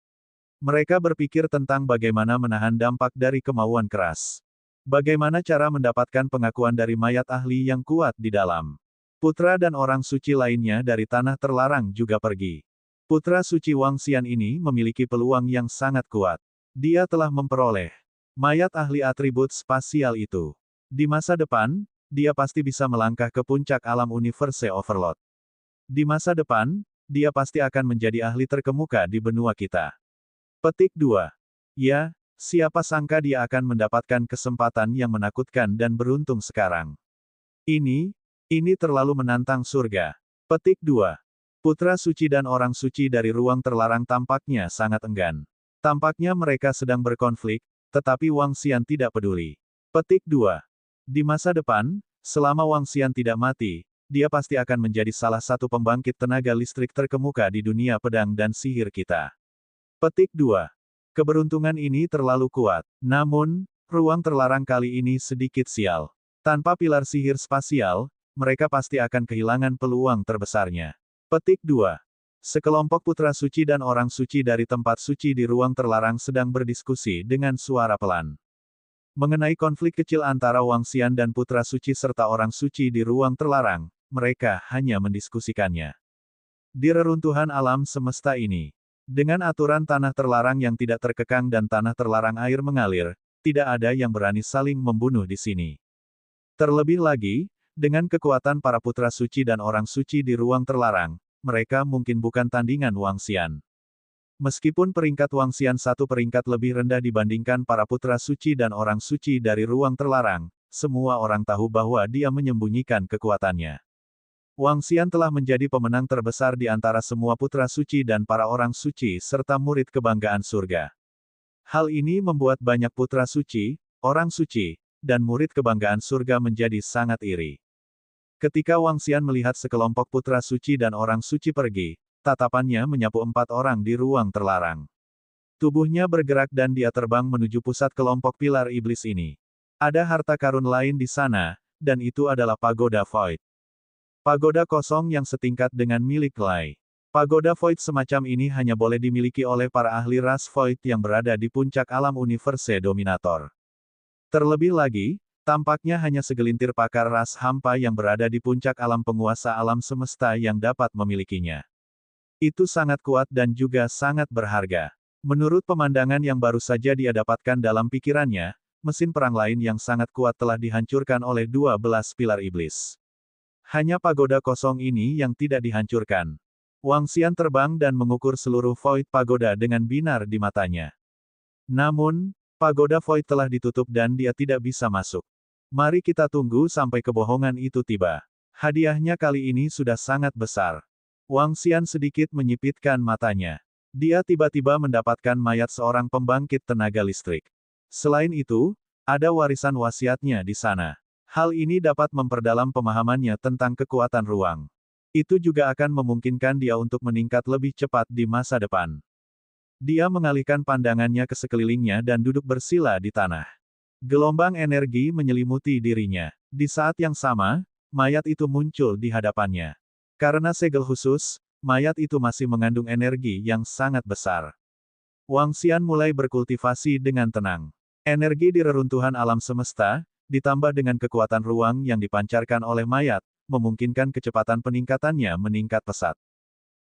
Mereka berpikir tentang bagaimana menahan dampak dari kemauan keras. Bagaimana cara mendapatkan pengakuan dari mayat ahli yang kuat di dalam. Putra dan orang suci lainnya dari tanah terlarang juga pergi. Putra suci Wangxian ini memiliki peluang yang sangat kuat. Dia telah memperoleh mayat ahli atribut spasial itu. Di masa depan, dia pasti bisa melangkah ke puncak alam Universe Overload. Di masa depan, dia pasti akan menjadi ahli terkemuka di benua kita. Petik 2. Ya, siapa sangka dia akan mendapatkan kesempatan yang menakutkan dan beruntung sekarang. Ini terlalu menantang surga. Petik 2. Putra suci dan orang suci dari ruang terlarang tampaknya sangat enggan. Tampaknya mereka sedang berkonflik, tetapi Wangxian tidak peduli. Petik 2. Di masa depan, selama Wangxian tidak mati, dia pasti akan menjadi salah satu pembangkit tenaga listrik terkemuka di dunia pedang dan sihir kita. Petik 2. Keberuntungan ini terlalu kuat. Namun, ruang terlarang kali ini sedikit sial. Tanpa pilar sihir spasial, mereka pasti akan kehilangan peluang terbesarnya. Petik 2. Sekelompok putra suci dan orang suci dari tempat suci di ruang terlarang sedang berdiskusi dengan suara pelan. Mengenai konflik kecil antara Wangxian dan putra suci serta orang suci di ruang terlarang, mereka hanya mendiskusikannya. Di reruntuhan alam semesta ini, dengan aturan tanah terlarang yang tidak terkekang dan tanah terlarang air mengalir, tidak ada yang berani saling membunuh di sini. Terlebih lagi, dengan kekuatan para putra suci dan orang suci di ruang terlarang, mereka mungkin bukan tandingan Wang Xian. Meskipun peringkat Wang Xian satu peringkat lebih rendah dibandingkan para putra suci dan orang suci dari ruang terlarang, semua orang tahu bahwa dia menyembunyikan kekuatannya. Wang Xian telah menjadi pemenang terbesar di antara semua putra suci dan para orang suci serta murid kebanggaan surga. Hal ini membuat banyak putra suci, orang suci, dan murid kebanggaan surga menjadi sangat iri. Ketika Wang Xian melihat sekelompok putra suci dan orang suci pergi, tatapannya menyapu 4 orang di ruang terlarang. Tubuhnya bergerak dan dia terbang menuju pusat kelompok pilar iblis ini. Ada harta karun lain di sana, dan itu adalah pagoda Void. Pagoda kosong yang setingkat dengan milik Lai. Pagoda Void semacam ini hanya boleh dimiliki oleh para ahli ras Void yang berada di puncak alam universe dominator. Terlebih lagi, tampaknya hanya segelintir pakar ras hampa yang berada di puncak alam penguasa alam semesta yang dapat memilikinya. Itu sangat kuat dan juga sangat berharga. Menurut pemandangan yang baru saja dia dapatkan dalam pikirannya, mesin perang lain yang sangat kuat telah dihancurkan oleh 12 pilar iblis. Hanya pagoda kosong ini yang tidak dihancurkan. Wang Xian terbang dan mengukur seluruh Void Pagoda dengan binar di matanya. Namun, pagoda Void telah ditutup dan dia tidak bisa masuk. Mari kita tunggu sampai kebohongan itu tiba. Hadiahnya kali ini sudah sangat besar. Wang Xian sedikit menyipitkan matanya. Dia tiba-tiba mendapatkan mayat seorang pembangkit tenaga listrik. Selain itu, ada warisan wasiatnya di sana. Hal ini dapat memperdalam pemahamannya tentang kekuatan ruang. Itu juga akan memungkinkan dia untuk meningkat lebih cepat di masa depan. Dia mengalihkan pandangannya ke sekelilingnya dan duduk bersila di tanah. Gelombang energi menyelimuti dirinya. Di saat yang sama, mayat itu muncul di hadapannya. Karena segel khusus, mayat itu masih mengandung energi yang sangat besar. Wang Xian mulai berkultivasi dengan tenang. Energi di reruntuhan alam semesta, ditambah dengan kekuatan ruang yang dipancarkan oleh mayat, memungkinkan kecepatan peningkatannya meningkat pesat.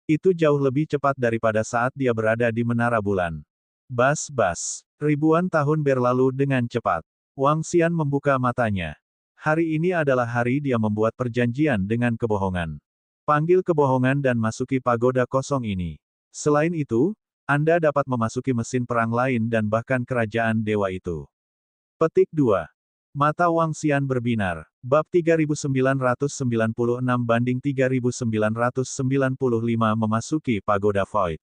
Itu jauh lebih cepat daripada saat dia berada di menara bulan. Bas-bas. Ribuan tahun berlalu dengan cepat. Wang Xian membuka matanya. Hari ini adalah hari dia membuat perjanjian dengan kebohongan. Panggil kebohongan dan masuki pagoda kosong ini. Selain itu, Anda dapat memasuki mesin perang lain dan bahkan kerajaan dewa itu. Petik 2. Mata Wang Xian berbinar. Bab 3996 banding 3995 memasuki pagoda Void.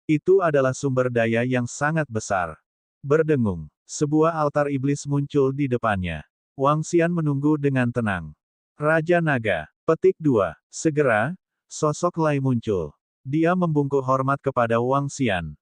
Itu adalah sumber daya yang sangat besar. Berdengung. Sebuah altar iblis muncul di depannya. Wang Xian menunggu dengan tenang. Raja Naga. Petik 2. Segera, sosok Lai muncul. Dia membungkuk hormat kepada Wang Xian.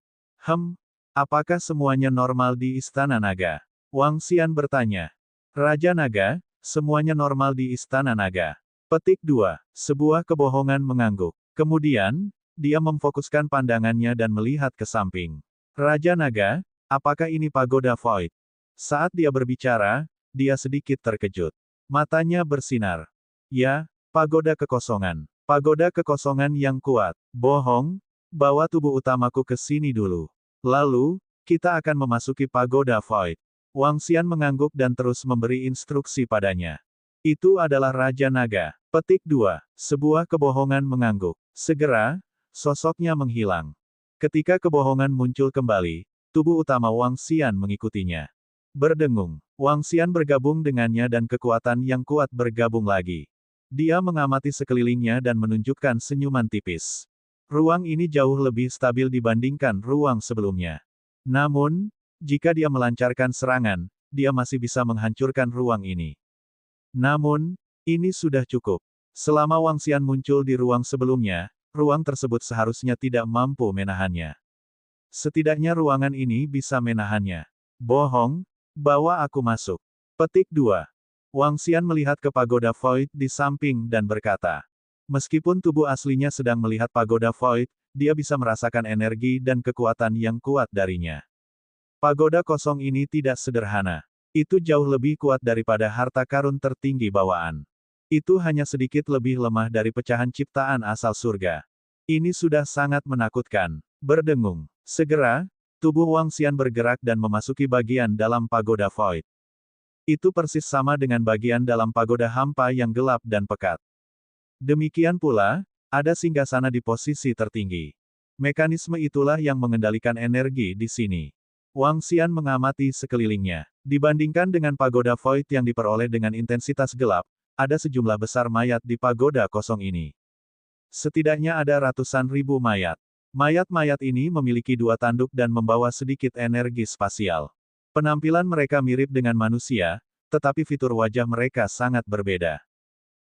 Apakah semuanya normal di Istana Naga? Wang Xian bertanya. Raja Naga, semuanya normal di Istana Naga. Petik 2. Sebuah kebohongan mengangguk. Kemudian, dia memfokuskan pandangannya dan melihat ke samping. Raja Naga, apakah ini pagoda Void? Saat dia berbicara, dia sedikit terkejut. Matanya bersinar. Ya, pagoda kekosongan. Pagoda kekosongan yang kuat. Bohong, bawa tubuh utamaku ke sini dulu. Lalu, kita akan memasuki pagoda Void. Wang Xian mengangguk dan terus memberi instruksi padanya. Itu adalah Raja Naga. Petik 2. Sebuah kebohongan mengangguk. Segera, sosoknya menghilang. Ketika kebohongan muncul kembali, tubuh utama Wang Xian mengikutinya. Berdengung. Wang Xian bergabung dengannya dan kekuatan yang kuat bergabung lagi. Dia mengamati sekelilingnya dan menunjukkan senyuman tipis. Ruang ini jauh lebih stabil dibandingkan ruang sebelumnya. Namun, jika dia melancarkan serangan, dia masih bisa menghancurkan ruang ini. Namun, ini sudah cukup. Selama Wang Xian muncul di ruang sebelumnya, ruang tersebut seharusnya tidak mampu menahannya. Setidaknya ruangan ini bisa menahannya. Bohong, bawa aku masuk. Petik 2. Wang Xian melihat ke pagoda Void di samping dan berkata. Meskipun tubuh aslinya sedang melihat pagoda Void, dia bisa merasakan energi dan kekuatan yang kuat darinya. Pagoda kosong ini tidak sederhana. Itu jauh lebih kuat daripada harta karun tertinggi bawaan. Itu hanya sedikit lebih lemah dari pecahan ciptaan asal surga. Ini sudah sangat menakutkan. Berdengung. Segera, Tubuh Wang Xian bergerak dan memasuki bagian dalam pagoda Void. Itu persis sama dengan bagian dalam pagoda hampa yang gelap dan pekat. Demikian pula, ada singgasana di posisi tertinggi. Mekanisme itulah yang mengendalikan energi di sini. Wang Xian mengamati sekelilingnya. Dibandingkan dengan pagoda Void yang diperoleh dengan intensitas gelap, ada sejumlah besar mayat di pagoda kosong ini. Setidaknya ada ratusan ribu mayat. Mayat-mayat ini memiliki dua tanduk dan membawa sedikit energi spasial. Penampilan mereka mirip dengan manusia, tetapi fitur wajah mereka sangat berbeda.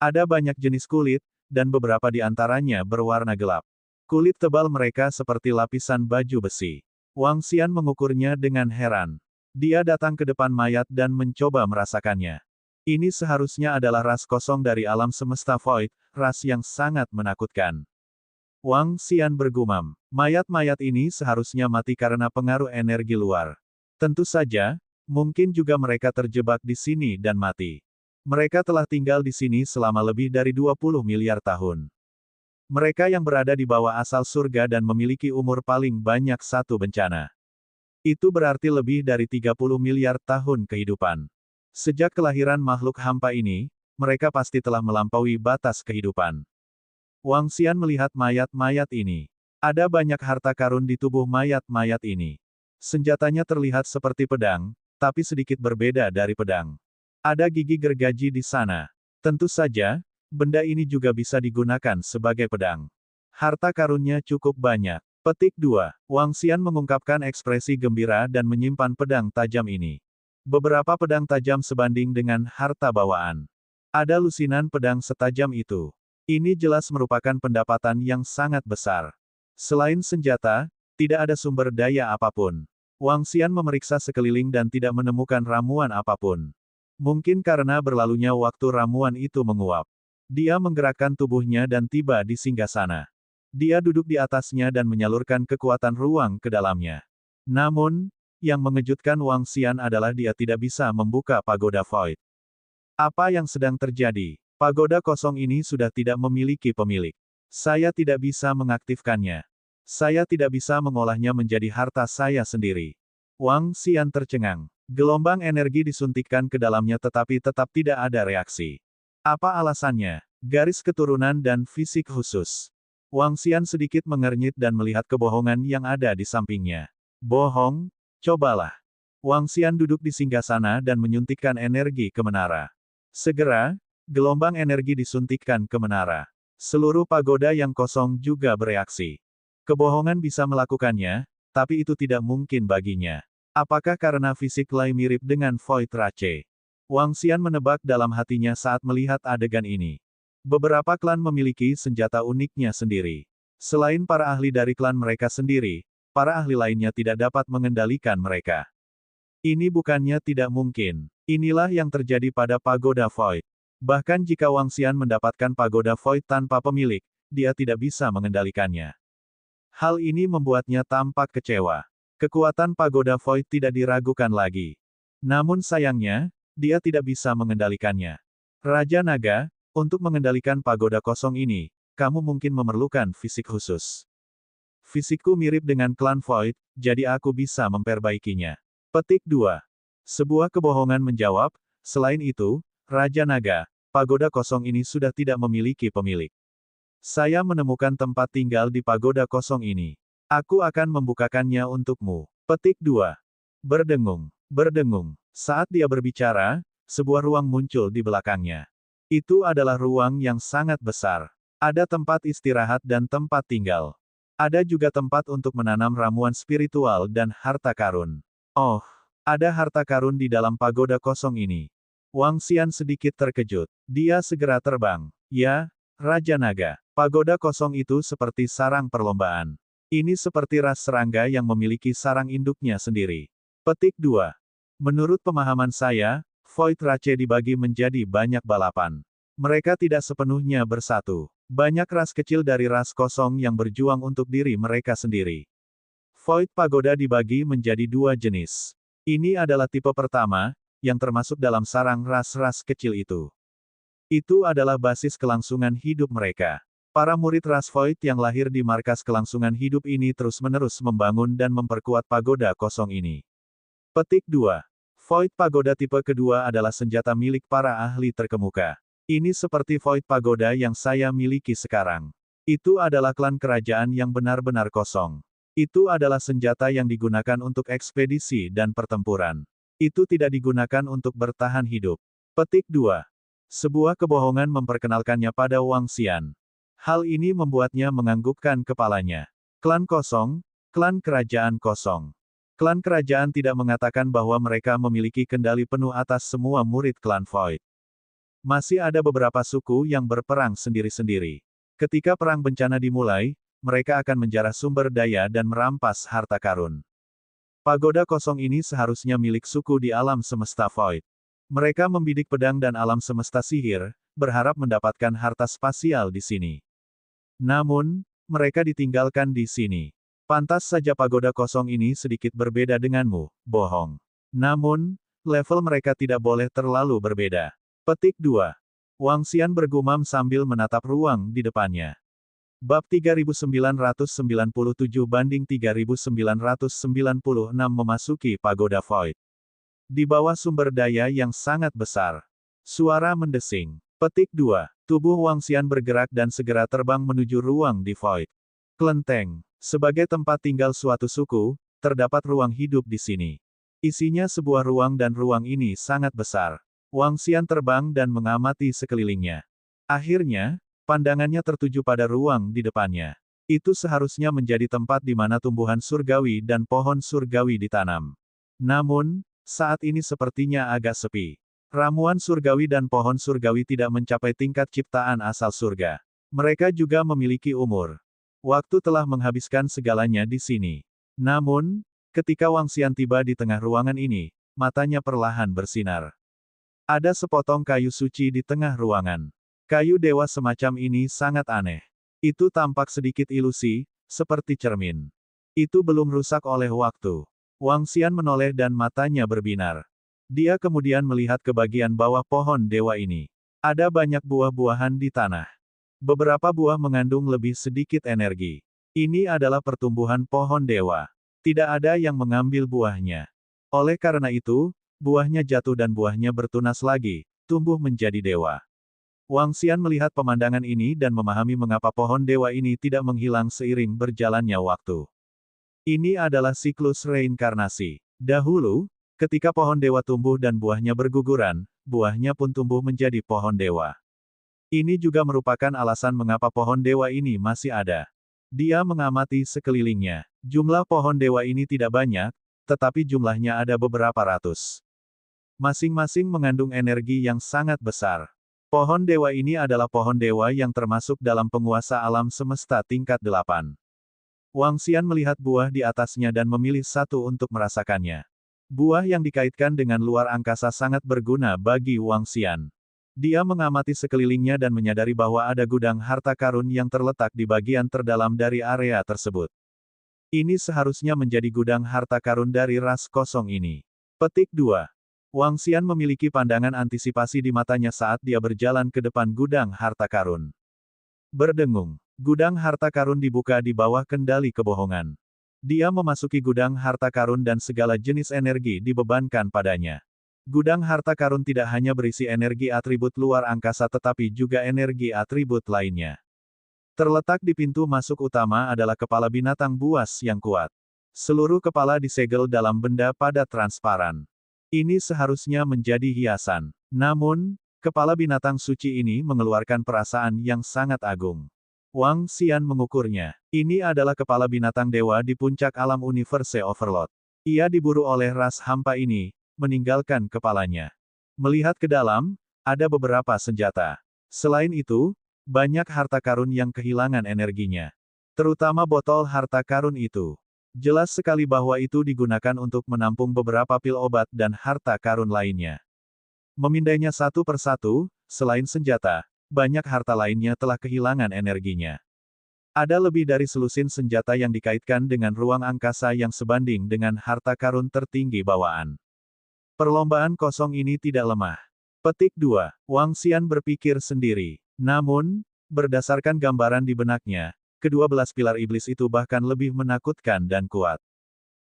Ada banyak jenis kulit, dan beberapa di antaranya berwarna gelap. Kulit tebal mereka seperti lapisan baju besi. Wang Xian mengukurnya dengan heran. Dia datang ke depan mayat dan mencoba merasakannya. Ini seharusnya adalah ras kosong dari alam semesta Void, ras yang sangat menakutkan. Wang Xian bergumam, mayat-mayat ini seharusnya mati karena pengaruh energi luar. Tentu saja, mungkin juga mereka terjebak di sini dan mati. Mereka telah tinggal di sini selama lebih dari 20 miliar tahun. Mereka yang berada di bawah asal surga dan memiliki umur paling banyak satu bencana. Itu berarti lebih dari 30 miliar tahun kehidupan. Sejak kelahiran makhluk hampa ini, mereka pasti telah melampaui batas kehidupan. Wang Xian melihat mayat-mayat ini. Ada banyak harta karun di tubuh mayat-mayat ini. Senjatanya terlihat seperti pedang, tapi sedikit berbeda dari pedang. Ada gigi gergaji di sana. Tentu saja, benda ini juga bisa digunakan sebagai pedang. Harta karunnya cukup banyak. Petik 2. Wang Xian mengungkapkan ekspresi gembira dan menyimpan pedang tajam ini. Beberapa pedang tajam sebanding dengan harta bawaan. Ada lusinan pedang setajam itu. Ini jelas merupakan pendapatan yang sangat besar. Selain senjata, tidak ada sumber daya apapun. Wang Xian memeriksa sekeliling dan tidak menemukan ramuan apapun. Mungkin karena berlalunya waktu ramuan itu menguap. Dia menggerakkan tubuhnya dan tiba di singgasana. Dia duduk di atasnya dan menyalurkan kekuatan ruang ke dalamnya. Namun, yang mengejutkan Wang Xian adalah dia tidak bisa membuka pagoda Void. Apa yang sedang terjadi? Pagoda kosong ini sudah tidak memiliki pemilik. Saya tidak bisa mengaktifkannya. Saya tidak bisa mengolahnya menjadi harta saya sendiri. Wang Xian tercengang. Gelombang energi disuntikkan ke dalamnya tetapi tetap tidak ada reaksi. Apa alasannya? Garis keturunan dan fisik khusus. Wang Xian sedikit mengernyit dan melihat kebohongan yang ada di sampingnya. Bohong? Cobalah. Wang Xian duduk di singgasana dan menyuntikkan energi ke menara. Segera, gelombang energi disuntikkan ke menara. Seluruh pagoda yang kosong juga bereaksi. Kebohongan bisa melakukannya, tapi itu tidak mungkin baginya. Apakah karena fisik Lai mirip dengan Void Rache? Wang Xian menebak dalam hatinya saat melihat adegan ini. Beberapa klan memiliki senjata uniknya sendiri. Selain para ahli dari klan mereka sendiri, para ahli lainnya tidak dapat mengendalikan mereka. Ini bukannya tidak mungkin. Inilah yang terjadi pada pagoda Void. Bahkan jika Wang Xian mendapatkan pagoda Void tanpa pemilik, dia tidak bisa mengendalikannya. Hal ini membuatnya tampak kecewa. Kekuatan pagoda Void tidak diragukan lagi. Namun sayangnya, dia tidak bisa mengendalikannya. Raja Naga, untuk mengendalikan pagoda kosong ini, kamu mungkin memerlukan fisik khusus. Fisikku mirip dengan klan Void, jadi aku bisa memperbaikinya. Petik 2. Sebuah kebohongan menjawab, selain itu, Raja Naga, pagoda kosong ini sudah tidak memiliki pemilik. Saya menemukan tempat tinggal di pagoda kosong ini. Aku akan membukakannya untukmu. Petik 2. Berdengung. Berdengung. Saat dia berbicara, sebuah ruang muncul di belakangnya. Itu adalah ruang yang sangat besar. Ada tempat istirahat dan tempat tinggal. Ada juga tempat untuk menanam ramuan spiritual dan harta karun. Oh, ada harta karun di dalam pagoda kosong ini. Wang Xian sedikit terkejut. Dia segera terbang. Ya, Raja Naga. Pagoda kosong itu seperti sarang perlombaan. Ini seperti ras serangga yang memiliki sarang induknya sendiri. Petik 2. Menurut pemahaman saya, Void Rache dibagi menjadi banyak balapan. Mereka tidak sepenuhnya bersatu. Banyak ras kecil dari ras kosong yang berjuang untuk diri mereka sendiri. Void Pagoda dibagi menjadi dua jenis. Ini adalah tipe pertama, yang termasuk dalam sarang ras-ras kecil itu. Itu adalah basis kelangsungan hidup mereka. Para murid ras Void yang lahir di markas kelangsungan hidup ini terus-menerus membangun dan memperkuat pagoda kosong ini. Petik 2. Void Pagoda tipe kedua adalah senjata milik para ahli terkemuka. Ini seperti Void Pagoda yang saya miliki sekarang. Itu adalah klan kerajaan yang benar-benar kosong. Itu adalah senjata yang digunakan untuk ekspedisi dan pertempuran. Itu tidak digunakan untuk bertahan hidup. Petik 2. Sebuah kebohongan memperkenalkannya pada Wang Xian. Hal ini membuatnya menganggukkan kepalanya. Klan kosong, klan kerajaan kosong. Klan kerajaan tidak mengatakan bahwa mereka memiliki kendali penuh atas semua murid klan Void. Masih ada beberapa suku yang berperang sendiri-sendiri. Ketika perang bencana dimulai, mereka akan menjarah sumber daya dan merampas harta karun. Pagoda kosong ini seharusnya milik suku di alam semesta Void. Mereka membidik pedang dan alam semesta sihir, berharap mendapatkan harta spasial di sini. Namun, mereka ditinggalkan di sini. Pantas saja pagoda kosong ini sedikit berbeda denganmu, bohong. Namun, level mereka tidak boleh terlalu berbeda. Petik 2. Wang Xian bergumam sambil menatap ruang di depannya. Bab 3997 banding 3996 memasuki pagoda Void. Di bawah sumber daya yang sangat besar. Suara mendesing. Petik 2. Tubuh Wang Xian bergerak dan segera terbang menuju ruang di Void. Kelenteng. Sebagai tempat tinggal suatu suku, terdapat ruang hidup di sini. Isinya sebuah ruang dan ruang ini sangat besar. Wang Xian terbang dan mengamati sekelilingnya. Akhirnya, pandangannya tertuju pada ruang di depannya. Itu seharusnya menjadi tempat di mana tumbuhan surgawi dan pohon surgawi ditanam. Namun, saat ini sepertinya agak sepi. Ramuan surgawi dan pohon surgawi tidak mencapai tingkat ciptaan asal surga. Mereka juga memiliki umur. Waktu telah menghabiskan segalanya di sini. Namun, ketika Wang Xian tiba di tengah ruangan ini, matanya perlahan bersinar. Ada sepotong kayu suci di tengah ruangan. Kayu dewa semacam ini sangat aneh. Itu tampak sedikit ilusi, seperti cermin. Itu belum rusak oleh waktu. Wang Xian menoleh dan matanya berbinar. Dia kemudian melihat ke bagian bawah pohon dewa ini. Ada banyak buah-buahan di tanah. Beberapa buah mengandung lebih sedikit energi. Ini adalah pertumbuhan pohon dewa. Tidak ada yang mengambil buahnya. Oleh karena itu, buahnya jatuh dan buahnya bertunas lagi, tumbuh menjadi dewa. Wang Xian melihat pemandangan ini dan memahami mengapa pohon dewa ini tidak menghilang seiring berjalannya waktu. Ini adalah siklus reinkarnasi. Dahulu, ketika pohon dewa tumbuh dan buahnya berguguran, buahnya pun tumbuh menjadi pohon dewa. Ini juga merupakan alasan mengapa pohon dewa ini masih ada. Dia mengamati sekelilingnya. Jumlah pohon dewa ini tidak banyak, tetapi jumlahnya ada beberapa ratus. Masing-masing mengandung energi yang sangat besar. Pohon dewa ini adalah pohon dewa yang termasuk dalam penguasa alam semesta tingkat 8. Wang Xian melihat buah di atasnya dan memilih satu untuk merasakannya. Buah yang dikaitkan dengan luar angkasa sangat berguna bagi Wang Xian. Dia mengamati sekelilingnya dan menyadari bahwa ada gudang harta karun yang terletak di bagian terdalam dari area tersebut. Ini seharusnya menjadi gudang harta karun dari ras kosong ini. Petik 2. Wang Xian memiliki pandangan antisipasi di matanya saat dia berjalan ke depan gudang harta karun. Berdengung. Gudang harta karun dibuka di bawah kendali kebohongan. Dia memasuki gudang harta karun dan segala jenis energi dibebankan padanya. Gudang harta karun tidak hanya berisi energi atribut luar angkasa tetapi juga energi atribut lainnya. Terletak di pintu masuk utama adalah kepala binatang buas yang kuat. Seluruh kepala disegel dalam benda padat transparan. Ini seharusnya menjadi hiasan. Namun, kepala binatang suci ini mengeluarkan perasaan yang sangat agung. Wang Xian mengukurnya. Ini adalah kepala binatang dewa di puncak alam Universe Overlord. Ia diburu oleh ras hampa ini, meninggalkan kepalanya. Melihat ke dalam, ada beberapa senjata. Selain itu, banyak harta karun yang kehilangan energinya. Terutama botol harta karun itu. Jelas sekali bahwa itu digunakan untuk menampung beberapa pil obat dan harta karun lainnya. Memindainya satu persatu, selain senjata, banyak harta lainnya telah kehilangan energinya. Ada lebih dari selusin senjata yang dikaitkan dengan ruang angkasa yang sebanding dengan harta karun tertinggi bawaan. Perlombaan kosong ini tidak lemah. Petik 2. Wang Xian berpikir sendiri. Namun, Berdasarkan gambaran di benaknya, kedua belas pilar iblis itu bahkan lebih menakutkan dan kuat.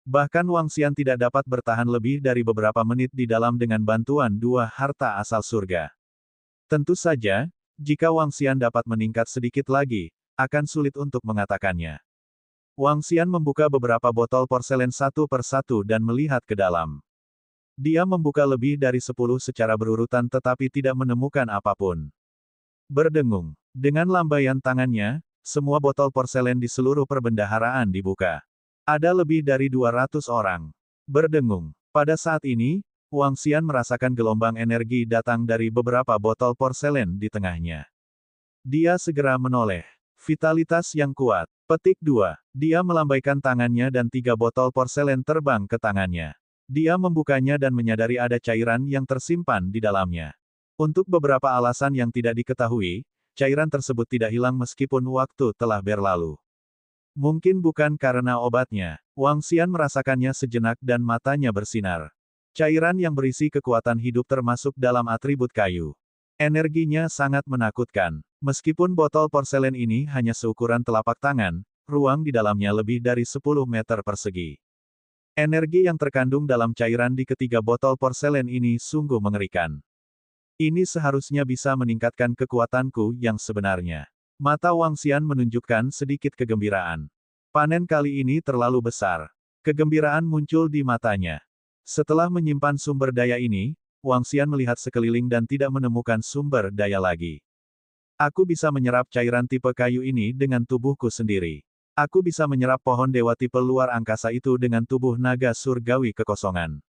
Bahkan Wang Xian tidak dapat bertahan lebih dari beberapa menit di dalam dengan bantuan dua harta asal surga. Tentu saja, jika Wang Xian dapat meningkat sedikit lagi, akan sulit untuk mengatakannya. Wang Xian membuka beberapa botol porselen satu per satu dan melihat ke dalam. Dia membuka lebih dari 10 secara berurutan tetapi tidak menemukan apapun. Berdengung. Dengan lambaian tangannya, semua botol porselen di seluruh perbendaharaan dibuka. Ada lebih dari 200 orang. Berdengung. Pada saat ini, Wang Xian merasakan gelombang energi datang dari beberapa botol porselen di tengahnya. Dia segera menoleh. Vitalitas yang kuat. Petik 2. Dia melambaikan tangannya dan 3 botol porselen terbang ke tangannya. Dia membukanya dan menyadari ada cairan yang tersimpan di dalamnya. Untuk beberapa alasan yang tidak diketahui, cairan tersebut tidak hilang meskipun waktu telah berlalu. Mungkin bukan karena obatnya. Wang Xian merasakannya sejenak dan matanya bersinar. Cairan yang berisi kekuatan hidup termasuk dalam atribut kayu. Energinya sangat menakutkan. Meskipun botol porselen ini hanya seukuran telapak tangan, ruang di dalamnya lebih dari 10 meter persegi. Energi yang terkandung dalam cairan di ketiga botol porselen ini sungguh mengerikan. Ini seharusnya bisa meningkatkan kekuatanku yang sebenarnya. Mata Wang Xian menunjukkan sedikit kegembiraan. Panen kali ini terlalu besar. Kegembiraan muncul di matanya. Setelah menyimpan sumber daya ini, Wang Xian melihat sekeliling dan tidak menemukan sumber daya lagi. Aku bisa menyerap cairan tipe kayu ini dengan tubuhku sendiri. Aku bisa menyerap pohon dewa tipe luar angkasa itu dengan tubuh naga surgawi kekosongan.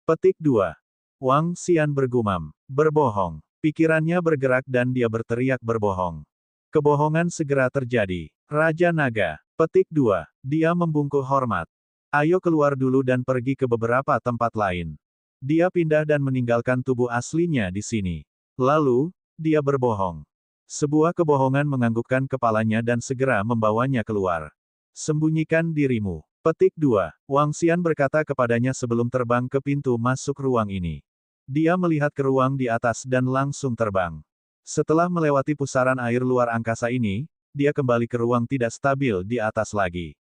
Petik 2. Wang Xian bergumam. Berbohong. Pikirannya bergerak dan dia berteriak berbohong. Kebohongan segera terjadi. Raja Naga. Petik 2. Dia membungkuk hormat. Ayo keluar dulu dan pergi ke beberapa tempat lain. Dia pindah dan meninggalkan tubuh aslinya di sini. Lalu, dia berbohong. Sebuah kebohongan menganggukkan kepalanya dan segera membawanya keluar. Sembunyikan dirimu. Petik 2. Wang Xian berkata kepadanya sebelum terbang ke pintu masuk ruang ini. Dia melihat ke ruang di atas dan langsung terbang. Setelah melewati pusaran air luar angkasa ini, dia kembali ke ruang tidak stabil di atas lagi.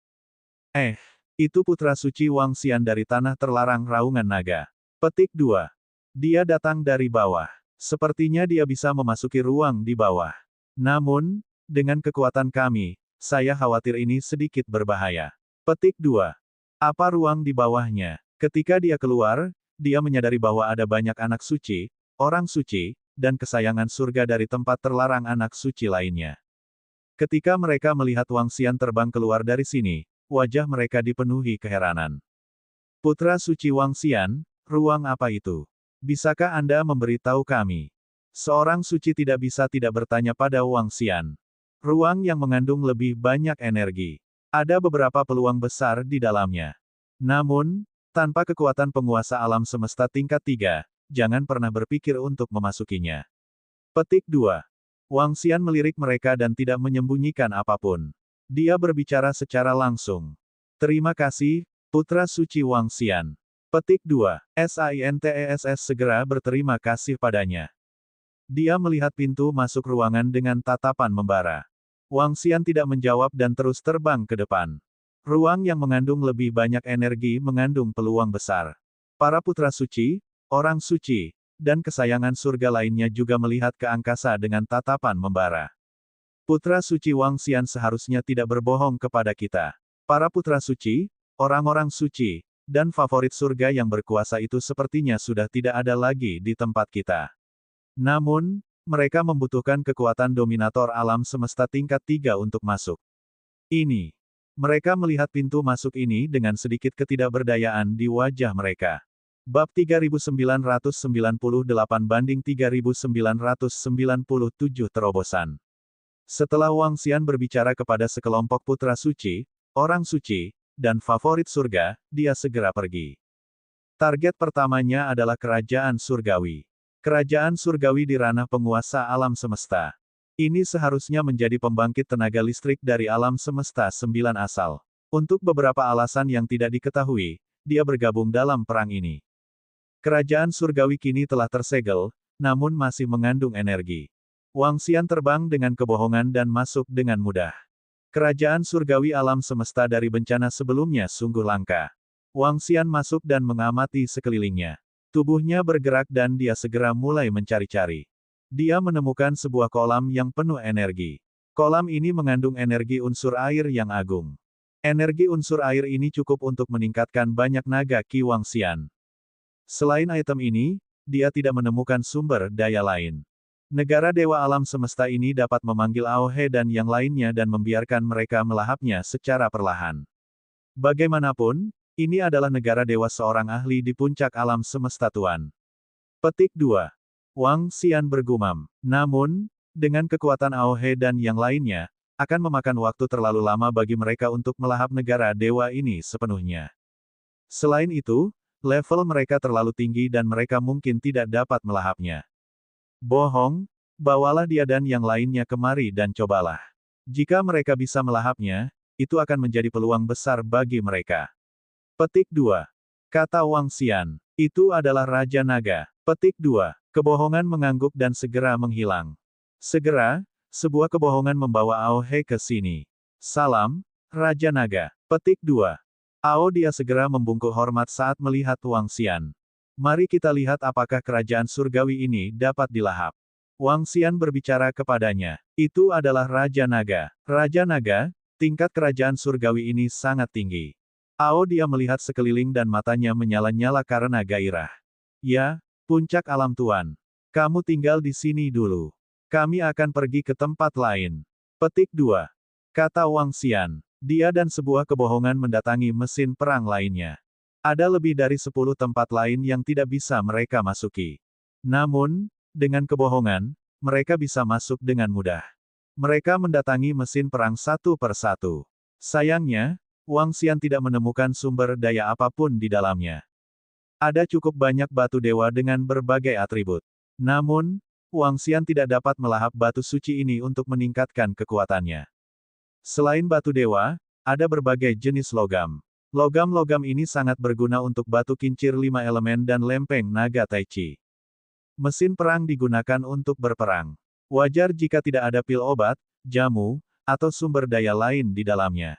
Itu putra suci Wang Xian dari tanah terlarang Raungan Naga. Petik 2. Dia datang dari bawah. Sepertinya dia bisa memasuki ruang di bawah. Namun, dengan kekuatan kami, saya khawatir ini sedikit berbahaya. Petik 2. Apa ruang di bawahnya? Ketika dia keluar, dia menyadari bahwa ada banyak anak suci, orang suci, dan kesayangan surga dari tempat terlarang anak suci lainnya. Ketika mereka melihat Wang Xian terbang keluar dari sini, wajah mereka dipenuhi keheranan. Putra suci Wang Xian, ruang apa itu? Bisakah Anda memberitahu kami? Seorang suci tidak bisa tidak bertanya pada Wang Xian. Ruang yang mengandung lebih banyak energi. Ada beberapa peluang besar di dalamnya. Namun, tanpa kekuatan penguasa alam semesta tingkat 3, jangan pernah berpikir untuk memasukinya. Petik 2. Wang Xian melirik mereka dan tidak menyembunyikan apapun. Dia berbicara secara langsung. Terima kasih, Putra Suci Wang Xian. Petik 2. Sintess segera berterima kasih padanya. Dia melihat pintu masuk ruangan dengan tatapan membara. Wang Xian tidak menjawab dan terus terbang ke depan. Ruang yang mengandung lebih banyak energi mengandung peluang besar. Para putra suci, orang suci, dan kesayangan surga lainnya juga melihat ke angkasa dengan tatapan membara. Putra suci Wang Xian seharusnya tidak berbohong kepada kita. Para putra suci, orang-orang suci, dan favorit surga yang berkuasa itu sepertinya sudah tidak ada lagi di tempat kita. Namun, mereka membutuhkan kekuatan dominator alam semesta tingkat 3 untuk masuk. Ini. Mereka melihat pintu masuk ini dengan sedikit ketidakberdayaan di wajah mereka. Bab 3998-3997 terobosan. Setelah Wang Xian berbicara kepada sekelompok putra suci, orang suci, dan favorit surga, dia segera pergi. Target pertamanya adalah kerajaan surgawi. Kerajaan surgawi di ranah penguasa alam semesta. Ini seharusnya menjadi pembangkit tenaga listrik dari alam semesta 9 asal. Untuk beberapa alasan yang tidak diketahui, dia bergabung dalam perang ini. Kerajaan surgawi kini telah tersegel, namun masih mengandung energi. Wang Xian terbang dengan kebohongan dan masuk dengan mudah. Kerajaan surgawi alam semesta dari bencana sebelumnya sungguh langka. Wang Xian masuk dan mengamati sekelilingnya. Tubuhnya bergerak dan dia segera mulai mencari-cari. Dia menemukan sebuah kolam yang penuh energi. Kolam ini mengandung energi unsur air yang agung. Energi unsur air ini cukup untuk meningkatkan banyak naga Qi Wang Xian. Selain item ini, dia tidak menemukan sumber daya lain. Negara dewa alam semesta ini dapat memanggil Aohe dan yang lainnya dan membiarkan mereka melahapnya secara perlahan. Bagaimanapun, ini adalah negara dewa seorang ahli di puncak alam semesta Tuan. Petik 2. Wang Xian bergumam. Namun, dengan kekuatan Aohe dan yang lainnya, akan memakan waktu terlalu lama bagi mereka untuk melahap negara dewa ini sepenuhnya. Selain itu, level mereka terlalu tinggi dan mereka mungkin tidak dapat melahapnya. Bohong, bawalah dia dan yang lainnya kemari dan cobalah. Jika mereka bisa melahapnya, itu akan menjadi peluang besar bagi mereka. Petik 2. Kata Wang Xian. Itu adalah Raja Naga. Petik 2. Kebohongan mengangguk dan segera menghilang. Segera, sebuah kebohongan membawa Aohe ke sini. Salam, Raja Naga. Petik 2. Dia segera membungkuk hormat saat melihat Wang Xian. Mari kita lihat apakah kerajaan surgawi ini dapat dilahap. Wang Xian berbicara kepadanya. Itu adalah Raja Naga. Raja Naga, tingkat kerajaan surgawi ini sangat tinggi. Dia melihat sekeliling dan matanya menyala-nyala karena gairah. Ya, puncak alam Tuan. Kamu tinggal di sini dulu. Kami akan pergi ke tempat lain. Petik 2. Kata Wang Xian. Dia dan sebuah kebohongan mendatangi mesin perang lainnya. Ada lebih dari 10 tempat lain yang tidak bisa mereka masuki. Namun, dengan kebohongan, mereka bisa masuk dengan mudah. Mereka mendatangi mesin perang satu per satu. Sayangnya, Wang Xian tidak menemukan sumber daya apapun di dalamnya. Ada cukup banyak batu dewa dengan berbagai atribut. Namun, Wang Xian tidak dapat melahap batu suci ini untuk meningkatkan kekuatannya. Selain batu dewa, ada berbagai jenis logam. Logam-logam ini sangat berguna untuk batu kincir 5 elemen dan lempeng naga Tai Chi. Mesin perang digunakan untuk berperang. Wajar jika tidak ada pil obat, jamu, atau sumber daya lain di dalamnya.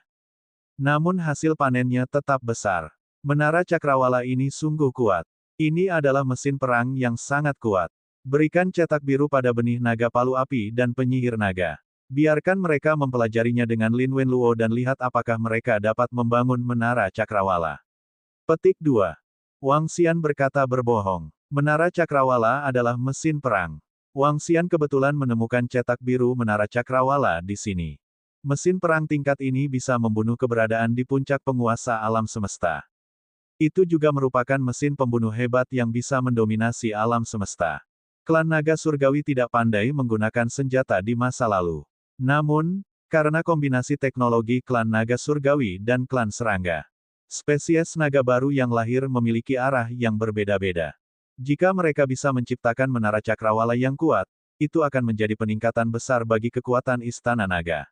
Namun hasil panennya tetap besar. Menara cakrawala ini sungguh kuat. Ini adalah mesin perang yang sangat kuat. Berikan cetak biru pada benih naga palu api dan penyihir naga. Biarkan mereka mempelajarinya dengan Lin Wenluo dan lihat apakah mereka dapat membangun menara cakrawala. Petik 2. Wang Xian berkata berbohong. Menara cakrawala adalah mesin perang. Wang Xian kebetulan menemukan cetak biru menara cakrawala di sini. Mesin perang tingkat ini bisa membunuh keberadaan di puncak penguasa alam semesta. Itu juga merupakan mesin pembunuh hebat yang bisa mendominasi alam semesta. Klan naga surgawi tidak pandai menggunakan senjata di masa lalu. Namun, karena kombinasi teknologi klan naga surgawi dan klan serangga, spesies naga baru yang lahir memiliki arah yang berbeda-beda. Jika mereka bisa menciptakan menara cakrawala yang kuat, itu akan menjadi peningkatan besar bagi kekuatan istana naga.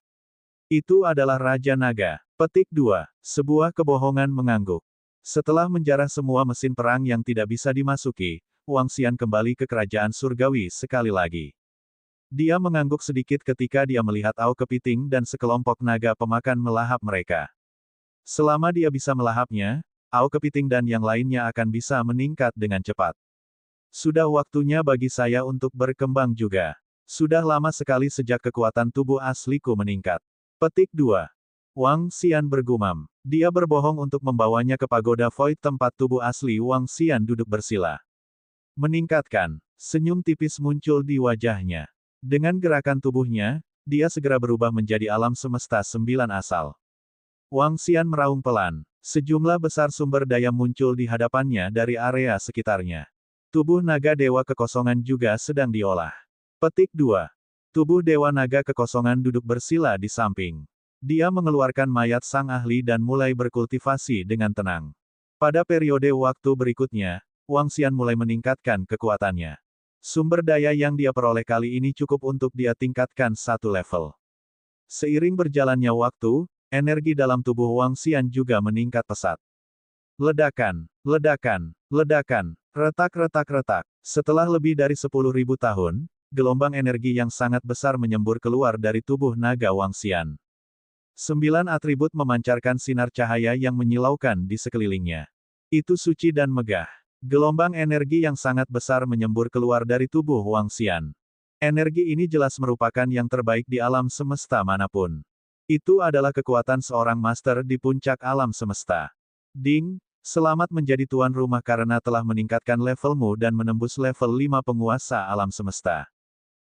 Itu adalah Raja Naga. Petik 2. Sebuah kebohongan mengangguk. Setelah menjarah semua mesin perang yang tidak bisa dimasuki, Wang Xian kembali ke kerajaan surgawi sekali lagi. Dia mengangguk sedikit ketika dia melihat Ao Kepiting dan sekelompok naga pemakan melahap mereka. Selama dia bisa melahapnya, Ao Kepiting dan yang lainnya akan bisa meningkat dengan cepat. Sudah waktunya bagi saya untuk berkembang juga. Sudah lama sekali sejak kekuatan tubuh asliku meningkat. Petik 2. Wang Xian bergumam. Dia berbohong untuk membawanya ke pagoda Void tempat tubuh asli Wang Xian duduk bersila. Meningkatkan. Senyum tipis muncul di wajahnya. Dengan gerakan tubuhnya, dia segera berubah menjadi alam semesta 9 asal. Wang Xian meraung pelan. Sejumlah besar sumber daya muncul di hadapannya dari area sekitarnya. Tubuh naga dewa kekosongan juga sedang diolah. Petik 2. Tubuh dewa naga kekosongan duduk bersila di samping. Dia mengeluarkan mayat sang ahli dan mulai berkultivasi dengan tenang. Pada periode waktu berikutnya, Wang Xian mulai meningkatkan kekuatannya. Sumber daya yang dia peroleh kali ini cukup untuk dia tingkatkan satu level. Seiring berjalannya waktu, energi dalam tubuh Wang Xian juga meningkat pesat. Ledakan, ledakan, ledakan, retak-retak-retak. Setelah lebih dari 10.000 tahun, gelombang energi yang sangat besar menyembur keluar dari tubuh naga Wangxian. 9 atribut memancarkan sinar cahaya yang menyilaukan di sekelilingnya. Itu suci dan megah. Gelombang energi yang sangat besar menyembur keluar dari tubuh Wangxian. Energi ini jelas merupakan yang terbaik di alam semesta manapun. Itu adalah kekuatan seorang master di puncak alam semesta. Ding, selamat menjadi tuan rumah karena telah meningkatkan levelmu dan menembus level 5 penguasa alam semesta.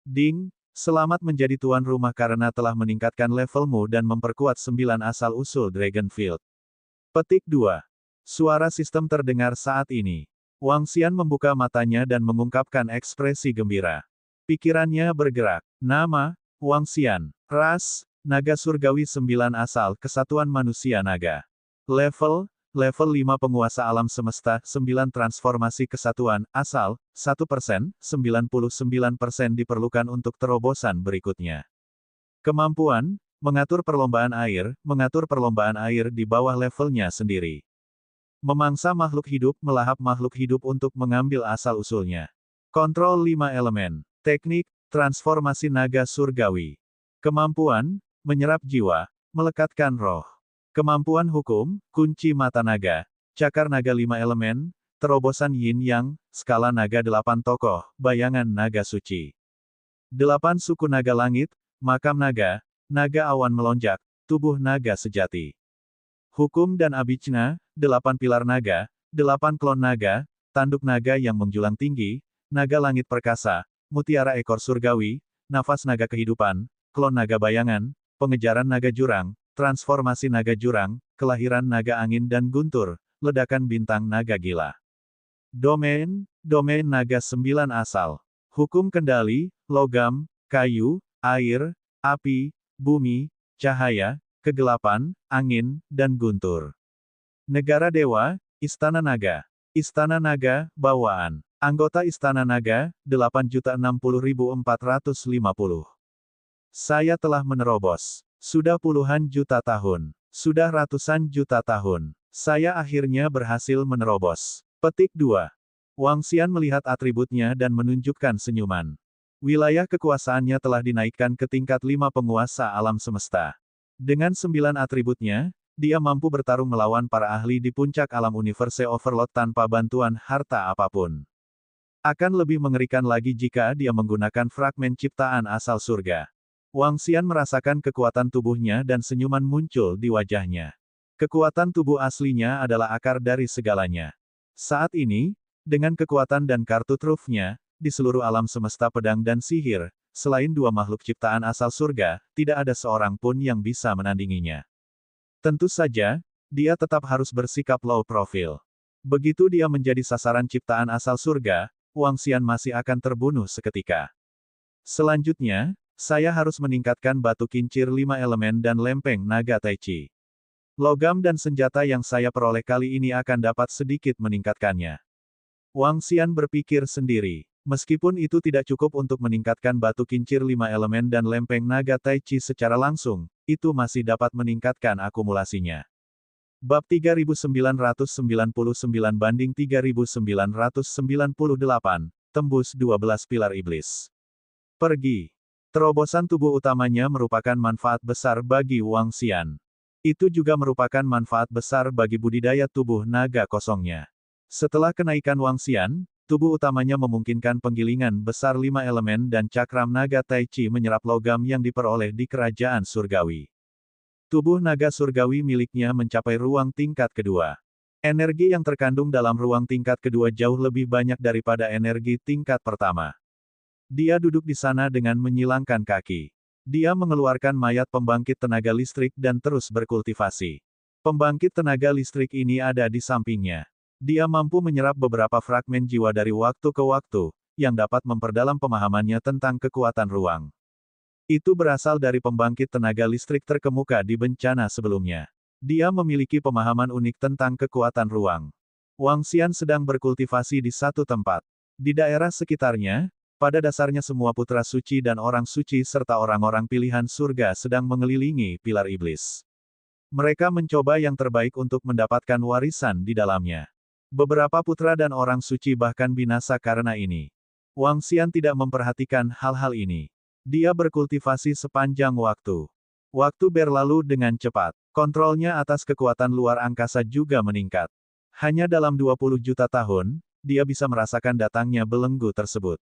Ding, selamat menjadi tuan rumah karena telah meningkatkan levelmu dan memperkuat 9 asal-usul Dragonfield. Petik 2. Suara sistem terdengar saat ini. Wangxian membuka matanya dan mengungkapkan ekspresi gembira. Pikirannya bergerak. Nama, Wangxian. Ras, naga surgawi 9 asal kesatuan manusia naga. Level 5 penguasa alam semesta, 9 transformasi kesatuan, asal, 1%, 99% diperlukan untuk terobosan berikutnya. Kemampuan, mengatur perlombaan air di bawah levelnya sendiri. Memangsa makhluk hidup, melahap makhluk hidup untuk mengambil asal-usulnya. Kontrol 5 elemen. Teknik, transformasi naga surgawi. Kemampuan, menyerap jiwa, melekatkan roh. Kemampuan hukum, kunci mata naga, cakar naga 5 elemen, terobosan yin yang, skala naga 8 tokoh, bayangan naga suci. 8 suku naga langit, makam naga, naga awan melonjak, tubuh naga sejati. Hukum dan abicna, 8 pilar naga, 8 klon naga, tanduk naga yang menjulang tinggi, naga langit perkasa, mutiara ekor surgawi, nafas naga kehidupan, klon naga bayangan, pengejaran naga jurang, transformasi naga jurang, kelahiran naga angin dan guntur, ledakan bintang naga gila. Domain naga 9 asal. Hukum kendali, logam, kayu, air, api, bumi, cahaya, kegelapan, angin, dan guntur. Negara dewa, Istana Naga. Istana Naga, bawaan. Anggota Istana Naga, 8.060.450. Saya telah menerobos. Sudah puluhan juta tahun. Sudah ratusan juta tahun. Saya akhirnya berhasil menerobos. Petik 2. Wangxian melihat atributnya dan menunjukkan senyuman. Wilayah kekuasaannya telah dinaikkan ke tingkat 5 penguasa alam semesta. Dengan 9 atributnya, dia mampu bertarung melawan para ahli di puncak alam Universe Overload tanpa bantuan harta apapun. Akan lebih mengerikan lagi jika dia menggunakan fragmen ciptaan asal surga. Wangxian merasakan kekuatan tubuhnya dan senyuman muncul di wajahnya. Kekuatan tubuh aslinya adalah akar dari segalanya. Saat ini, dengan kekuatan dan kartu trufnya, di seluruh alam semesta pedang dan sihir, selain 2 makhluk ciptaan asal surga, tidak ada seorang pun yang bisa menandinginya. Tentu saja, dia tetap harus bersikap low profile. Begitu dia menjadi sasaran ciptaan asal surga, Wangxian masih akan terbunuh seketika. Selanjutnya, saya harus meningkatkan batu kincir 5 elemen dan lempeng naga Taichi. Logam dan senjata yang saya peroleh kali ini akan dapat sedikit meningkatkannya. Wangxian berpikir sendiri. Meskipun itu tidak cukup untuk meningkatkan batu kincir 5 elemen dan lempeng naga Taichi secara langsung, itu masih dapat meningkatkan akumulasinya. Bab 3999 banding 3998, tembus 12 pilar iblis. Pergi. Terobosan tubuh utamanya merupakan manfaat besar bagi Wangxian. Itu juga merupakan manfaat besar bagi budidaya tubuh naga kosongnya. Setelah kenaikan Wangxian, tubuh utamanya memungkinkan penggilingan besar 5 elemen dan cakram naga Taichi menyerap logam yang diperoleh di kerajaan surgawi. Tubuh naga surgawi miliknya mencapai ruang tingkat kedua. Energi yang terkandung dalam ruang tingkat kedua jauh lebih banyak daripada energi tingkat pertama. Dia duduk di sana dengan menyilangkan kaki. Dia mengeluarkan mayat pembangkit tenaga listrik dan terus berkultivasi. Pembangkit tenaga listrik ini ada di sampingnya. Dia mampu menyerap beberapa fragmen jiwa dari waktu ke waktu, yang dapat memperdalam pemahamannya tentang kekuatan ruang. Itu berasal dari pembangkit tenaga listrik terkemuka di bencana sebelumnya. Dia memiliki pemahaman unik tentang kekuatan ruang. Wangxian sedang berkultivasi di satu tempat. Di daerah sekitarnya, pada dasarnya semua putra suci dan orang suci serta orang-orang pilihan surga sedang mengelilingi pilar iblis. Mereka mencoba yang terbaik untuk mendapatkan warisan di dalamnya. Beberapa putra dan orang suci bahkan binasa karena ini. Wang Xian tidak memperhatikan hal-hal ini. Dia berkultivasi sepanjang waktu. Waktu berlalu dengan cepat. Kontrolnya atas kekuatan luar angkasa juga meningkat. Hanya dalam 20 juta tahun, dia bisa merasakan datangnya belenggu tersebut.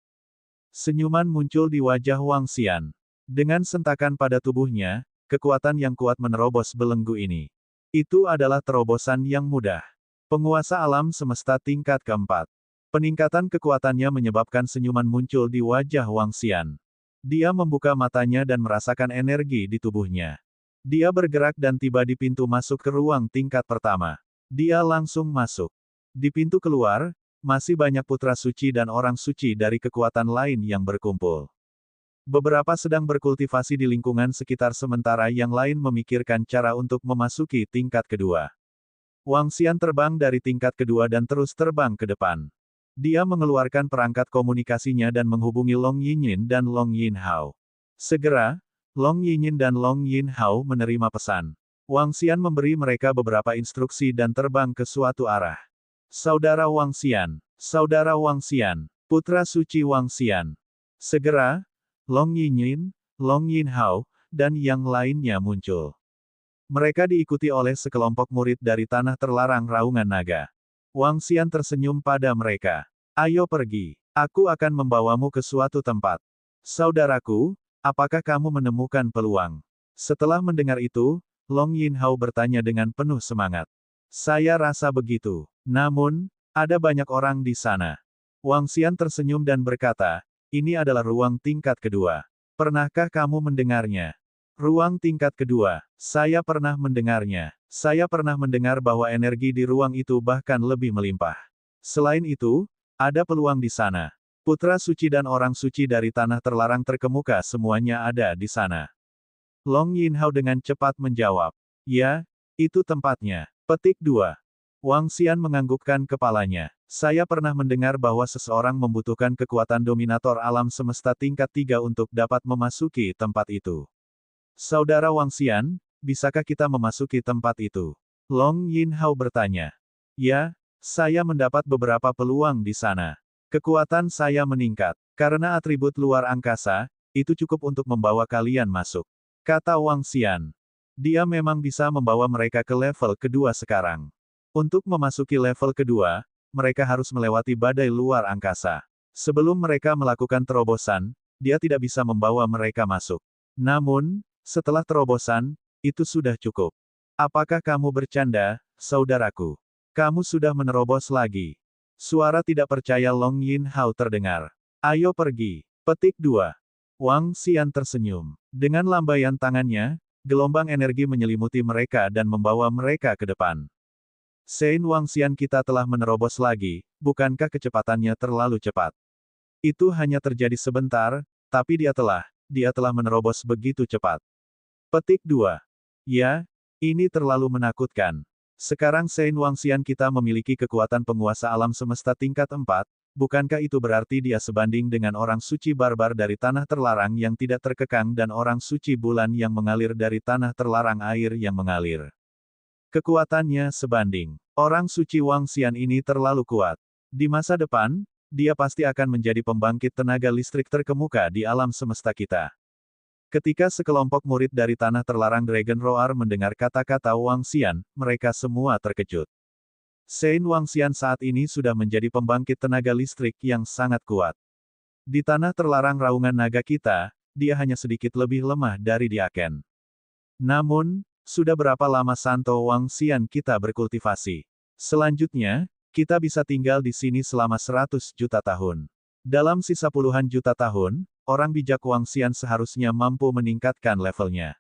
Senyuman muncul di wajah Wang Xian. Dengan sentakan pada tubuhnya, kekuatan yang kuat menerobos belenggu ini. Itu adalah terobosan yang mudah. Penguasa alam semesta tingkat keempat. Peningkatan kekuatannya menyebabkan senyuman muncul di wajah Wang Xian. Dia membuka matanya dan merasakan energi di tubuhnya. Dia bergerak dan tiba di pintu masuk ke ruang tingkat pertama. Dia langsung masuk. Di pintu keluar, masih banyak putra suci dan orang suci dari kekuatan lain yang berkumpul. Beberapa sedang berkultivasi di lingkungan sekitar sementara yang lain memikirkan cara untuk memasuki tingkat kedua. Wang Xian terbang dari tingkat kedua dan terus terbang ke depan. Dia mengeluarkan perangkat komunikasinya dan menghubungi Long Yinyin dan Long Yinhao. Segera, Long Yinyin dan Long Yinhao menerima pesan. Wang Xian memberi mereka beberapa instruksi dan terbang ke suatu arah. Saudara Wang Xian, Saudara Wang Xian, Putra Suci Wang Xian. Segera, Long Yinyin, Long Yinhao, dan yang lainnya muncul. Mereka diikuti oleh sekelompok murid dari Tanah Terlarang Raungan Naga. Wang Xian tersenyum pada mereka. Ayo pergi. Aku akan membawamu ke suatu tempat. Saudaraku, apakah kamu menemukan peluang? Setelah mendengar itu, Long Yinhao bertanya dengan penuh semangat. Saya rasa begitu. Namun, ada banyak orang di sana. Wang Xian tersenyum dan berkata, ini adalah ruang tingkat kedua. Pernahkah kamu mendengarnya? Ruang tingkat kedua. Saya pernah mendengarnya. Saya pernah mendengar bahwa energi di ruang itu bahkan lebih melimpah. Selain itu, ada peluang di sana. Putra suci dan orang suci dari tanah terlarang terkemuka semuanya ada di sana. Long Yinhao dengan cepat menjawab. Ya, itu tempatnya. Petik 2. Wang Xian menganggukkan kepalanya. Saya pernah mendengar bahwa seseorang membutuhkan kekuatan dominator alam semesta tingkat 3 untuk dapat memasuki tempat itu. Saudara Wang Xian, bisakah kita memasuki tempat itu? Long Yinhao bertanya. Ya, saya mendapat beberapa peluang di sana. Kekuatan saya meningkat. Karena atribut luar angkasa, itu cukup untuk membawa kalian masuk. Kata Wang Xian. Dia memang bisa membawa mereka ke level kedua sekarang. Untuk memasuki level kedua, mereka harus melewati badai luar angkasa. Sebelum mereka melakukan terobosan, dia tidak bisa membawa mereka masuk. Namun, setelah terobosan, itu sudah cukup. Apakah kamu bercanda, saudaraku? Kamu sudah menerobos lagi. Suara tidak percaya Long Yinhao terdengar. Ayo pergi. Petik 2. Wang Xian tersenyum. Dengan lambaian tangannya, gelombang energi menyelimuti mereka dan membawa mereka ke depan. Sein Wang Xian, kita telah menerobos lagi, bukankah kecepatannya terlalu cepat? Itu hanya terjadi sebentar, tapi dia telah menerobos begitu cepat. Petik 2. Ya, ini terlalu menakutkan. Sekarang Sein Wang Xian kita memiliki kekuatan penguasa alam semesta tingkat 4, bukankah itu berarti dia sebanding dengan orang suci barbar dari tanah terlarang yang tidak terkekang dan orang suci bulan yang mengalir dari tanah terlarang air yang mengalir. Kekuatannya sebanding. Orang suci Wang Xian ini terlalu kuat. Di masa depan, dia pasti akan menjadi pembangkit tenaga listrik terkemuka di alam semesta kita. Ketika sekelompok murid dari tanah terlarang Dragon Roar mendengar kata-kata Wang Xian, mereka semua terkejut. Sein Wang Xian saat ini sudah menjadi pembangkit tenaga listrik yang sangat kuat. Di tanah terlarang Raungan Naga kita, dia hanya sedikit lebih lemah dari Diaken. Namun, sudah berapa lama Santo Wang Xian kita berkultivasi? Selanjutnya, kita bisa tinggal di sini selama 100 juta tahun. Dalam sisa puluhan juta tahun, orang bijak Wang Xian seharusnya mampu meningkatkan levelnya.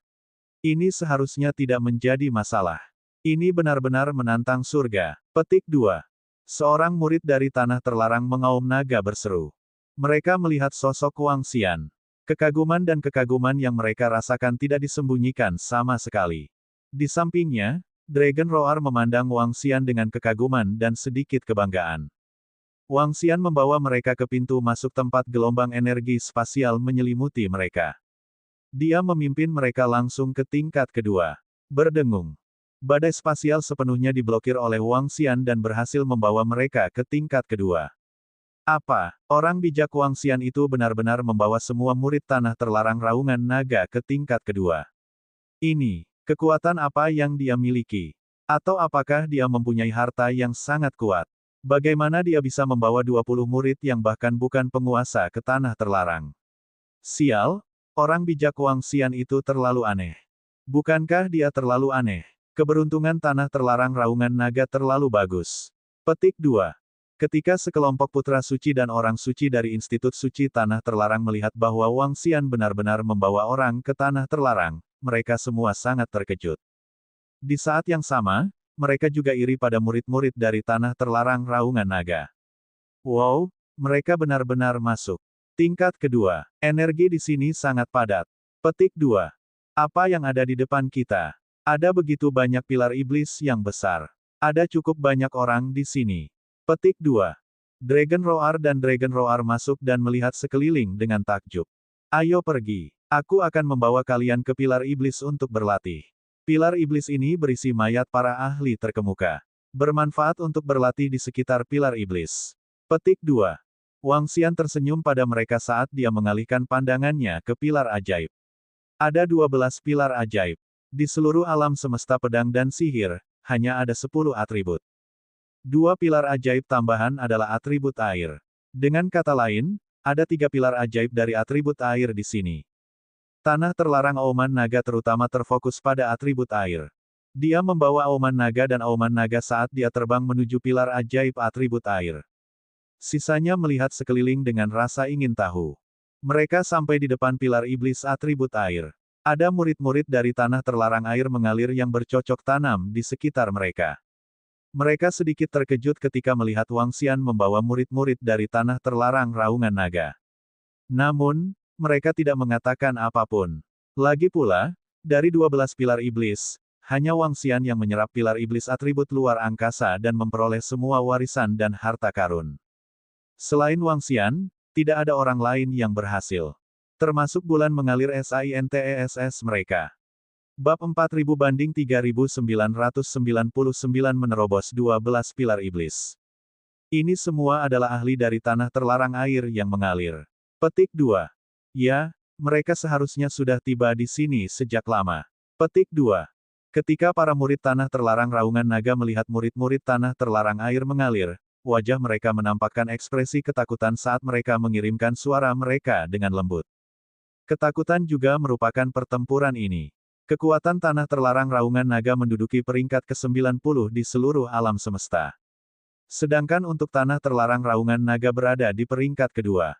Ini seharusnya tidak menjadi masalah. Ini benar-benar menantang surga. Petik 2. Seorang murid dari tanah terlarang mengaum naga berseru. Mereka melihat sosok Wang Xian. Kekaguman dan kekaguman yang mereka rasakan tidak disembunyikan sama sekali. Di sampingnya, Dragon Roar memandang Wang Xian dengan kekaguman dan sedikit kebanggaan. Wang Xian membawa mereka ke pintu masuk tempat gelombang energi spasial menyelimuti mereka. Dia memimpin mereka langsung ke tingkat kedua. Berdengung. Badai spasial sepenuhnya diblokir oleh Wang Xian dan berhasil membawa mereka ke tingkat kedua. Apa? Orang bijak Wang Xian itu benar-benar membawa semua murid tanah terlarang raungan naga ke tingkat kedua. Ini, kekuatan apa yang dia miliki? Atau apakah dia mempunyai harta yang sangat kuat? Bagaimana dia bisa membawa 20 murid yang bahkan bukan penguasa ke tanah terlarang? Sial, orang bijak Wang Xian itu terlalu aneh. Bukankah dia terlalu aneh? Keberuntungan tanah terlarang raungan naga terlalu bagus. Petik 2. Ketika sekelompok putra suci dan orang suci dari Institut Suci Tanah Terlarang melihat bahwa Wang Xian benar-benar membawa orang ke tanah terlarang, mereka semua sangat terkejut. Di saat yang sama, mereka juga iri pada murid-murid dari tanah terlarang raungan naga. Wow, mereka benar-benar masuk. Tingkat kedua, energi di sini sangat padat. Petik 2. Apa yang ada di depan kita? Ada begitu banyak pilar iblis yang besar. Ada cukup banyak orang di sini. Petik 2. Dragon Roar dan Dragon Roar masuk dan melihat sekeliling dengan takjub. Ayo pergi. Aku akan membawa kalian ke pilar iblis untuk berlatih. Pilar iblis ini berisi mayat para ahli terkemuka. Bermanfaat untuk berlatih di sekitar pilar iblis. Petik 2. Wang Xian tersenyum pada mereka saat dia mengalihkan pandangannya ke pilar ajaib. Ada 12 pilar ajaib. Di seluruh alam semesta pedang dan sihir, hanya ada 10 atribut. 2 pilar ajaib tambahan adalah atribut air. Dengan kata lain, ada 3 pilar ajaib dari atribut air di sini. Tanah terlarang auman naga terutama terfokus pada atribut air. Dia membawa auman naga dan auman naga saat dia terbang menuju pilar ajaib atribut air. Sisanya melihat sekeliling dengan rasa ingin tahu. Mereka sampai di depan pilar iblis atribut air. Ada murid-murid dari tanah terlarang air mengalir yang bercocok tanam di sekitar mereka. Mereka sedikit terkejut ketika melihat Wang Xian membawa murid-murid dari tanah terlarang raungan naga. Namun, mereka tidak mengatakan apapun. Lagi pula, dari 12 pilar iblis, hanya Wang Xian yang menyerap pilar iblis atribut luar angkasa dan memperoleh semua warisan dan harta karun. Selain Wang Xian, tidak ada orang lain yang berhasil. Termasuk bulan mengalir SINTESS mereka. Bab 4000 banding 3999 menerobos 12 pilar iblis. Ini semua adalah ahli dari tanah terlarang air yang mengalir. Petik 2. Ya, mereka seharusnya sudah tiba di sini sejak lama. Petik 2. Ketika para murid tanah terlarang raungan naga melihat murid-murid tanah terlarang air mengalir, wajah mereka menampakkan ekspresi ketakutan saat mereka mengirimkan suara mereka dengan lembut. Ketakutan juga merupakan pertempuran ini. Kekuatan tanah terlarang raungan naga menduduki peringkat ke-90 di seluruh alam semesta. Sedangkan untuk tanah terlarang raungan naga berada di peringkat kedua.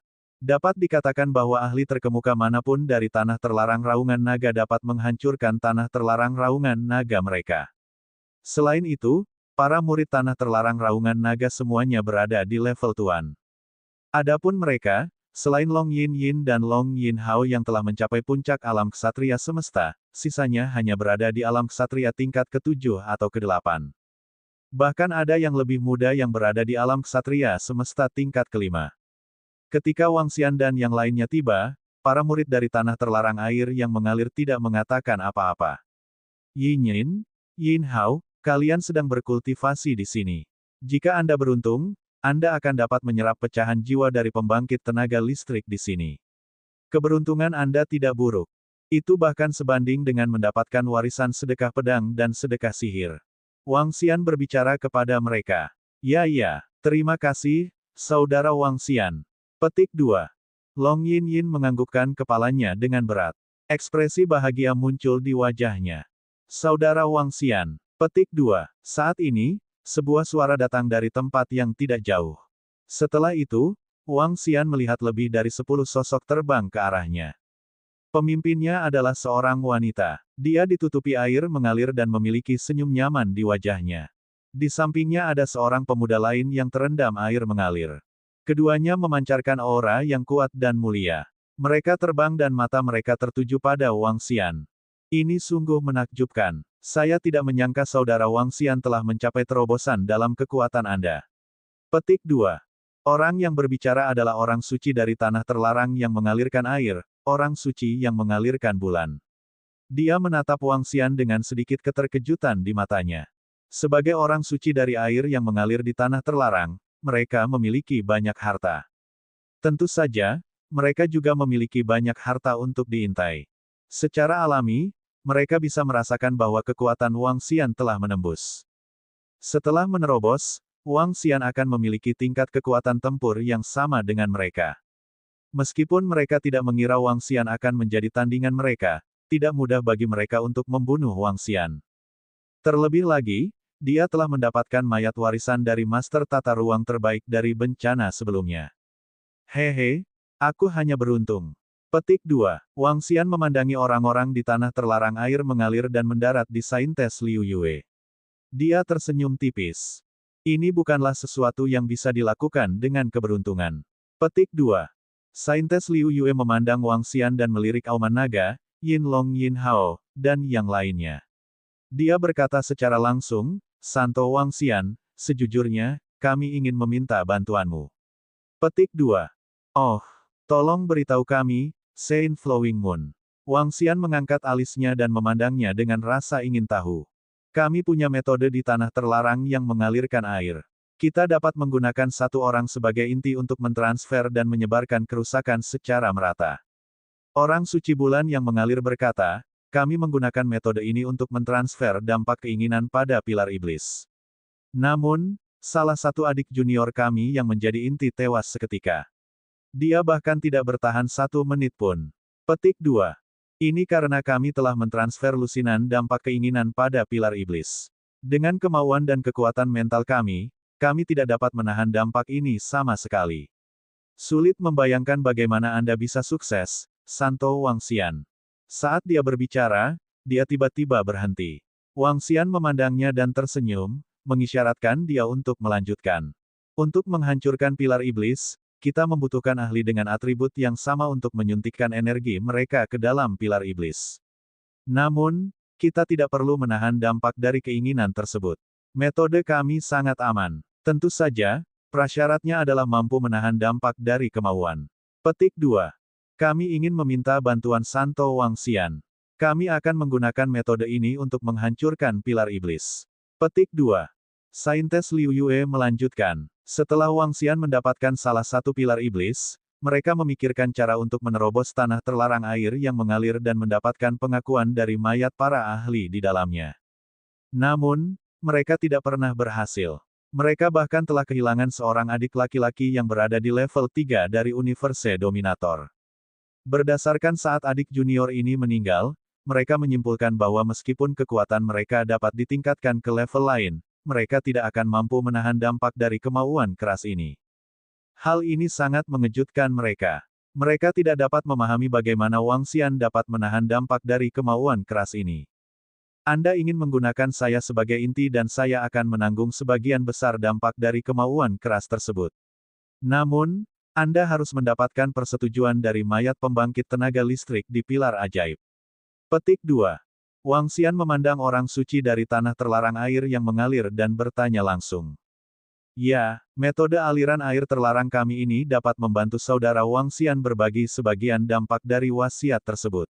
Dapat dikatakan bahwa ahli terkemuka manapun dari tanah terlarang raungan naga dapat menghancurkan tanah terlarang raungan naga mereka. Selain itu, para murid tanah terlarang raungan naga semuanya berada di level tuan. Adapun mereka, selain Long Yin Yin dan Long Yin Hao yang telah mencapai puncak alam ksatria semesta, sisanya hanya berada di alam ksatria tingkat ke-7 atau ke-8. Bahkan ada yang lebih muda yang berada di alam ksatria semesta tingkat ke-5. Ketika Wang Xian dan yang lainnya tiba, para murid dari tanah terlarang air yang mengalir tidak mengatakan apa-apa. Yin Yin, Yin Hao, kalian sedang berkultivasi di sini. Jika Anda beruntung, Anda akan dapat menyerap pecahan jiwa dari pembangkit tenaga listrik di sini. Keberuntungan Anda tidak buruk. Itu bahkan sebanding dengan mendapatkan warisan sedekah pedang dan sedekah sihir. Wang Xian berbicara kepada mereka. Ya, terima kasih, Saudara Wang Xian. Petik 2. Long Yin Yin menganggukkan kepalanya dengan berat. Ekspresi bahagia muncul di wajahnya. Saudara Wang Xian. Petik 2. Saat ini, sebuah suara datang dari tempat yang tidak jauh. Setelah itu, Wang Xian melihat lebih dari 10 sosok terbang ke arahnya. Pemimpinnya adalah seorang wanita. Dia ditutupi air mengalir dan memiliki senyum nyaman di wajahnya. Di sampingnya ada seorang pemuda lain yang terendam air mengalir. Keduanya memancarkan aura yang kuat dan mulia. Mereka terbang dan mata mereka tertuju pada Wang Xian. Ini sungguh menakjubkan. Saya tidak menyangka Saudara Wang Xian telah mencapai terobosan dalam kekuatan Anda. Petik 2. Orang yang berbicara adalah orang suci dari tanah terlarang yang mengalirkan air, orang suci yang mengalirkan bulan. Dia menatap Wang Xian dengan sedikit keterkejutan di matanya. Sebagai orang suci dari air yang mengalir di tanah terlarang, mereka memiliki banyak harta. Tentu saja, mereka juga memiliki banyak harta untuk diintai. Secara alami, mereka bisa merasakan bahwa kekuatan Wang Xian telah menembus. Setelah menerobos, Wang Xian akan memiliki tingkat kekuatan tempur yang sama dengan mereka. Meskipun mereka tidak mengira Wang Xian akan menjadi tandingan mereka, tidak mudah bagi mereka untuk membunuh Wang Xian. Terlebih lagi, dia telah mendapatkan mayat warisan dari Master Tata Ruang terbaik dari bencana sebelumnya. Hehe, aku hanya beruntung. Petik 2. Wang Xian memandangi orang-orang di tanah terlarang air mengalir dan mendarat di Saintes Liu Yue. Dia tersenyum tipis. Ini bukanlah sesuatu yang bisa dilakukan dengan keberuntungan. Petik 2. Saintes Liu Yue memandang Wang Xian dan melirik auman naga, Yin Long Yin Hao, dan yang lainnya. Dia berkata secara langsung, Santo Wang Xian, sejujurnya, kami ingin meminta bantuanmu. Petik 2. Oh, tolong beritahu kami, Saint Flowing Moon. Wang Xian mengangkat alisnya dan memandangnya dengan rasa ingin tahu. Kami punya metode di tanah terlarang yang mengalirkan air. Kita dapat menggunakan satu orang sebagai inti untuk mentransfer dan menyebarkan kerusakan secara merata. Orang suci bulan yang mengalir berkata, kami menggunakan metode ini untuk mentransfer dampak keinginan pada pilar iblis. Namun, salah satu adik junior kami yang menjadi inti tewas seketika. Dia bahkan tidak bertahan 1 menit pun. Petik 2. Ini karena kami telah mentransfer lusinan dampak keinginan pada pilar iblis. Dengan kemauan dan kekuatan mental kami tidak dapat menahan dampak ini sama sekali. Sulit membayangkan bagaimana Anda bisa sukses, Santo Wang Xian. Saat dia berbicara, dia tiba-tiba berhenti. Wang Xian memandangnya dan tersenyum, mengisyaratkan dia untuk melanjutkan. Untuk menghancurkan pilar iblis, kita membutuhkan ahli dengan atribut yang sama untuk menyuntikkan energi mereka ke dalam pilar iblis. Namun, kita tidak perlu menahan dampak dari keinginan tersebut. Metode kami sangat aman. Tentu saja, prasyaratnya adalah mampu menahan dampak dari kemauan. Petik 2. Kami ingin meminta bantuan Santo Wang Xian. Kami akan menggunakan metode ini untuk menghancurkan pilar iblis. Petik 2. Saintes Liu Yue melanjutkan. Setelah Wang Xian mendapatkan salah satu pilar iblis, mereka memikirkan cara untuk menerobos tanah terlarang air yang mengalir dan mendapatkan pengakuan dari mayat para ahli di dalamnya. Namun, mereka tidak pernah berhasil. Mereka bahkan telah kehilangan seorang adik laki-laki yang berada di level 3 dari Universe Dominator. Berdasarkan saat adik junior ini meninggal, mereka menyimpulkan bahwa meskipun kekuatan mereka dapat ditingkatkan ke level lain, mereka tidak akan mampu menahan dampak dari kemauan keras ini. Hal ini sangat mengejutkan mereka. Mereka tidak dapat memahami bagaimana Wang Xian dapat menahan dampak dari kemauan keras ini. Anda ingin menggunakan saya sebagai inti dan saya akan menanggung sebagian besar dampak dari kemauan keras tersebut. Namun, Anda harus mendapatkan persetujuan dari mayat pembangkit tenaga listrik di pilar ajaib. Petik 2. Wang Xian memandang orang suci dari tanah terlarang air yang mengalir dan bertanya langsung. Ya, metode aliran air terlarang kami ini dapat membantu saudara Wang Xian berbagi sebagian dampak dari wasiat tersebut.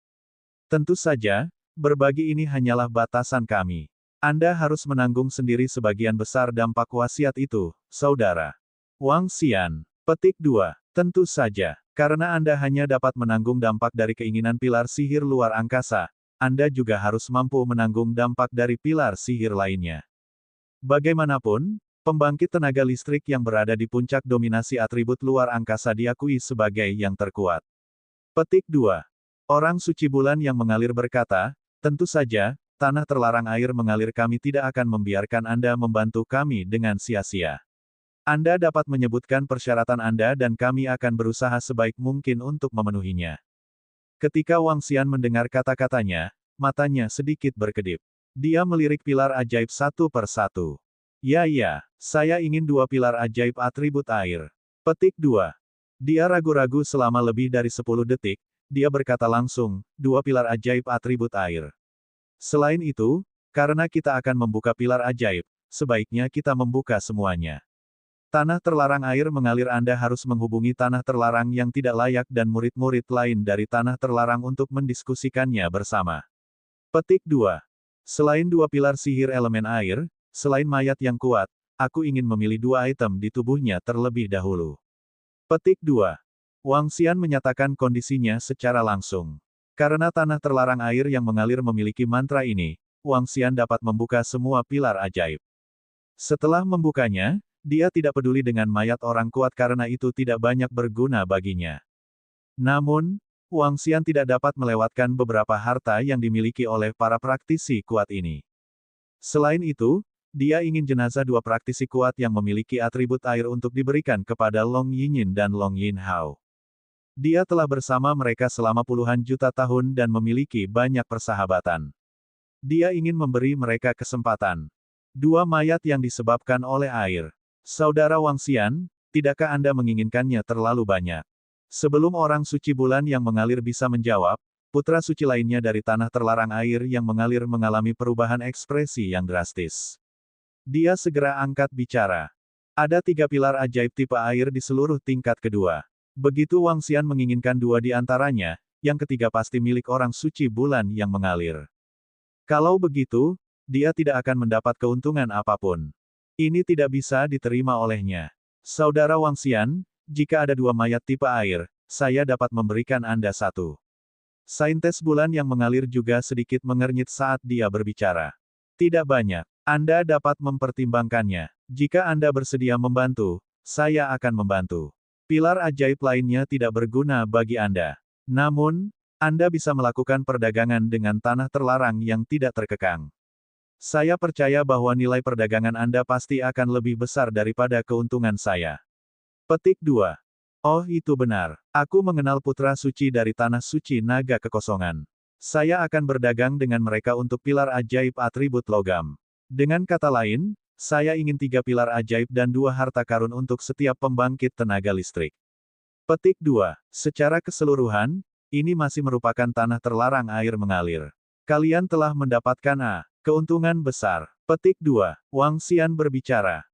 Tentu saja, berbagi ini hanyalah batasan kami. Anda harus menanggung sendiri sebagian besar dampak wasiat itu, saudara. Wang Xian. Petik 2. Tentu saja, karena Anda hanya dapat menanggung dampak dari keinginan pilar sihir luar angkasa, Anda juga harus mampu menanggung dampak dari pilar sihir lainnya. Bagaimanapun, pembangkit tenaga listrik yang berada di puncak dominasi atribut luar angkasa diakui sebagai yang terkuat. Petik 2. Orang suci bulan yang mengalir berkata, tentu saja, tanah terlarang air mengalir kami tidak akan membiarkan Anda membantu kami dengan sia-sia. Anda dapat menyebutkan persyaratan Anda dan kami akan berusaha sebaik mungkin untuk memenuhinya. Ketika Wang Xian mendengar kata-katanya, matanya sedikit berkedip. Dia melirik pilar ajaib satu per satu. Ya, saya ingin 2 pilar ajaib atribut air. Petik 2. Dia ragu-ragu selama lebih dari 10 detik, dia berkata langsung, 2 pilar ajaib atribut air. Selain itu, karena kita akan membuka pilar ajaib, sebaiknya kita membuka semuanya. Tanah terlarang air mengalir Anda harus menghubungi tanah terlarang yang tidak layak dan murid-murid lain dari tanah terlarang untuk mendiskusikannya bersama. Petik 2. Selain 2 pilar sihir elemen air, selain mayat yang kuat, aku ingin memilih 2 item di tubuhnya terlebih dahulu. Petik 2. Wang Xian menyatakan kondisinya secara langsung. Karena tanah terlarang air yang mengalir memiliki mantra ini, Wang Xian dapat membuka semua pilar ajaib. Setelah membukanya, dia tidak peduli dengan mayat orang kuat karena itu tidak banyak berguna baginya. Namun, Wang Xian tidak dapat melewatkan beberapa harta yang dimiliki oleh para praktisi kuat ini. Selain itu, dia ingin jenazah 2 praktisi kuat yang memiliki atribut air untuk diberikan kepada Long Yinyin dan Long Yinhao. Dia telah bersama mereka selama puluhan juta tahun dan memiliki banyak persahabatan. Dia ingin memberi mereka kesempatan. 2 mayat yang disebabkan oleh air. Saudara Wang Xian, tidakkah Anda menginginkannya terlalu banyak? Sebelum orang suci bulan yang mengalir bisa menjawab, putra suci lainnya dari tanah terlarang air yang mengalir mengalami perubahan ekspresi yang drastis. Dia segera angkat bicara. Ada 3 pilar ajaib tipe air di seluruh tingkat kedua. Begitu Wang Xian menginginkan 2 di antaranya, yang ketiga pasti milik orang suci bulan yang mengalir. Kalau begitu, dia tidak akan mendapat keuntungan apapun. Ini tidak bisa diterima olehnya. Saudara Wang Xian, jika ada 2 mayat tipe air, saya dapat memberikan Anda 1. Saintes bulan yang mengalir juga sedikit mengernyit saat dia berbicara. Tidak banyak. Anda dapat mempertimbangkannya. Jika Anda bersedia membantu, saya akan membantu. Pilar ajaib lainnya tidak berguna bagi Anda. Namun, Anda bisa melakukan perdagangan dengan tanah terlarang yang tidak terkekang. Saya percaya bahwa nilai perdagangan Anda pasti akan lebih besar daripada keuntungan saya. Petik 2. Oh itu benar. Aku mengenal putra suci dari tanah suci naga kekosongan. Saya akan berdagang dengan mereka untuk pilar ajaib atribut logam. Dengan kata lain, saya ingin 3 pilar ajaib dan 2 harta karun untuk setiap pembangkit tenaga listrik. Petik 2. Secara keseluruhan, ini masih merupakan tanah terlarang air mengalir. Kalian telah mendapatkan keuntungan besar. Petik 2. Wang Xian berbicara.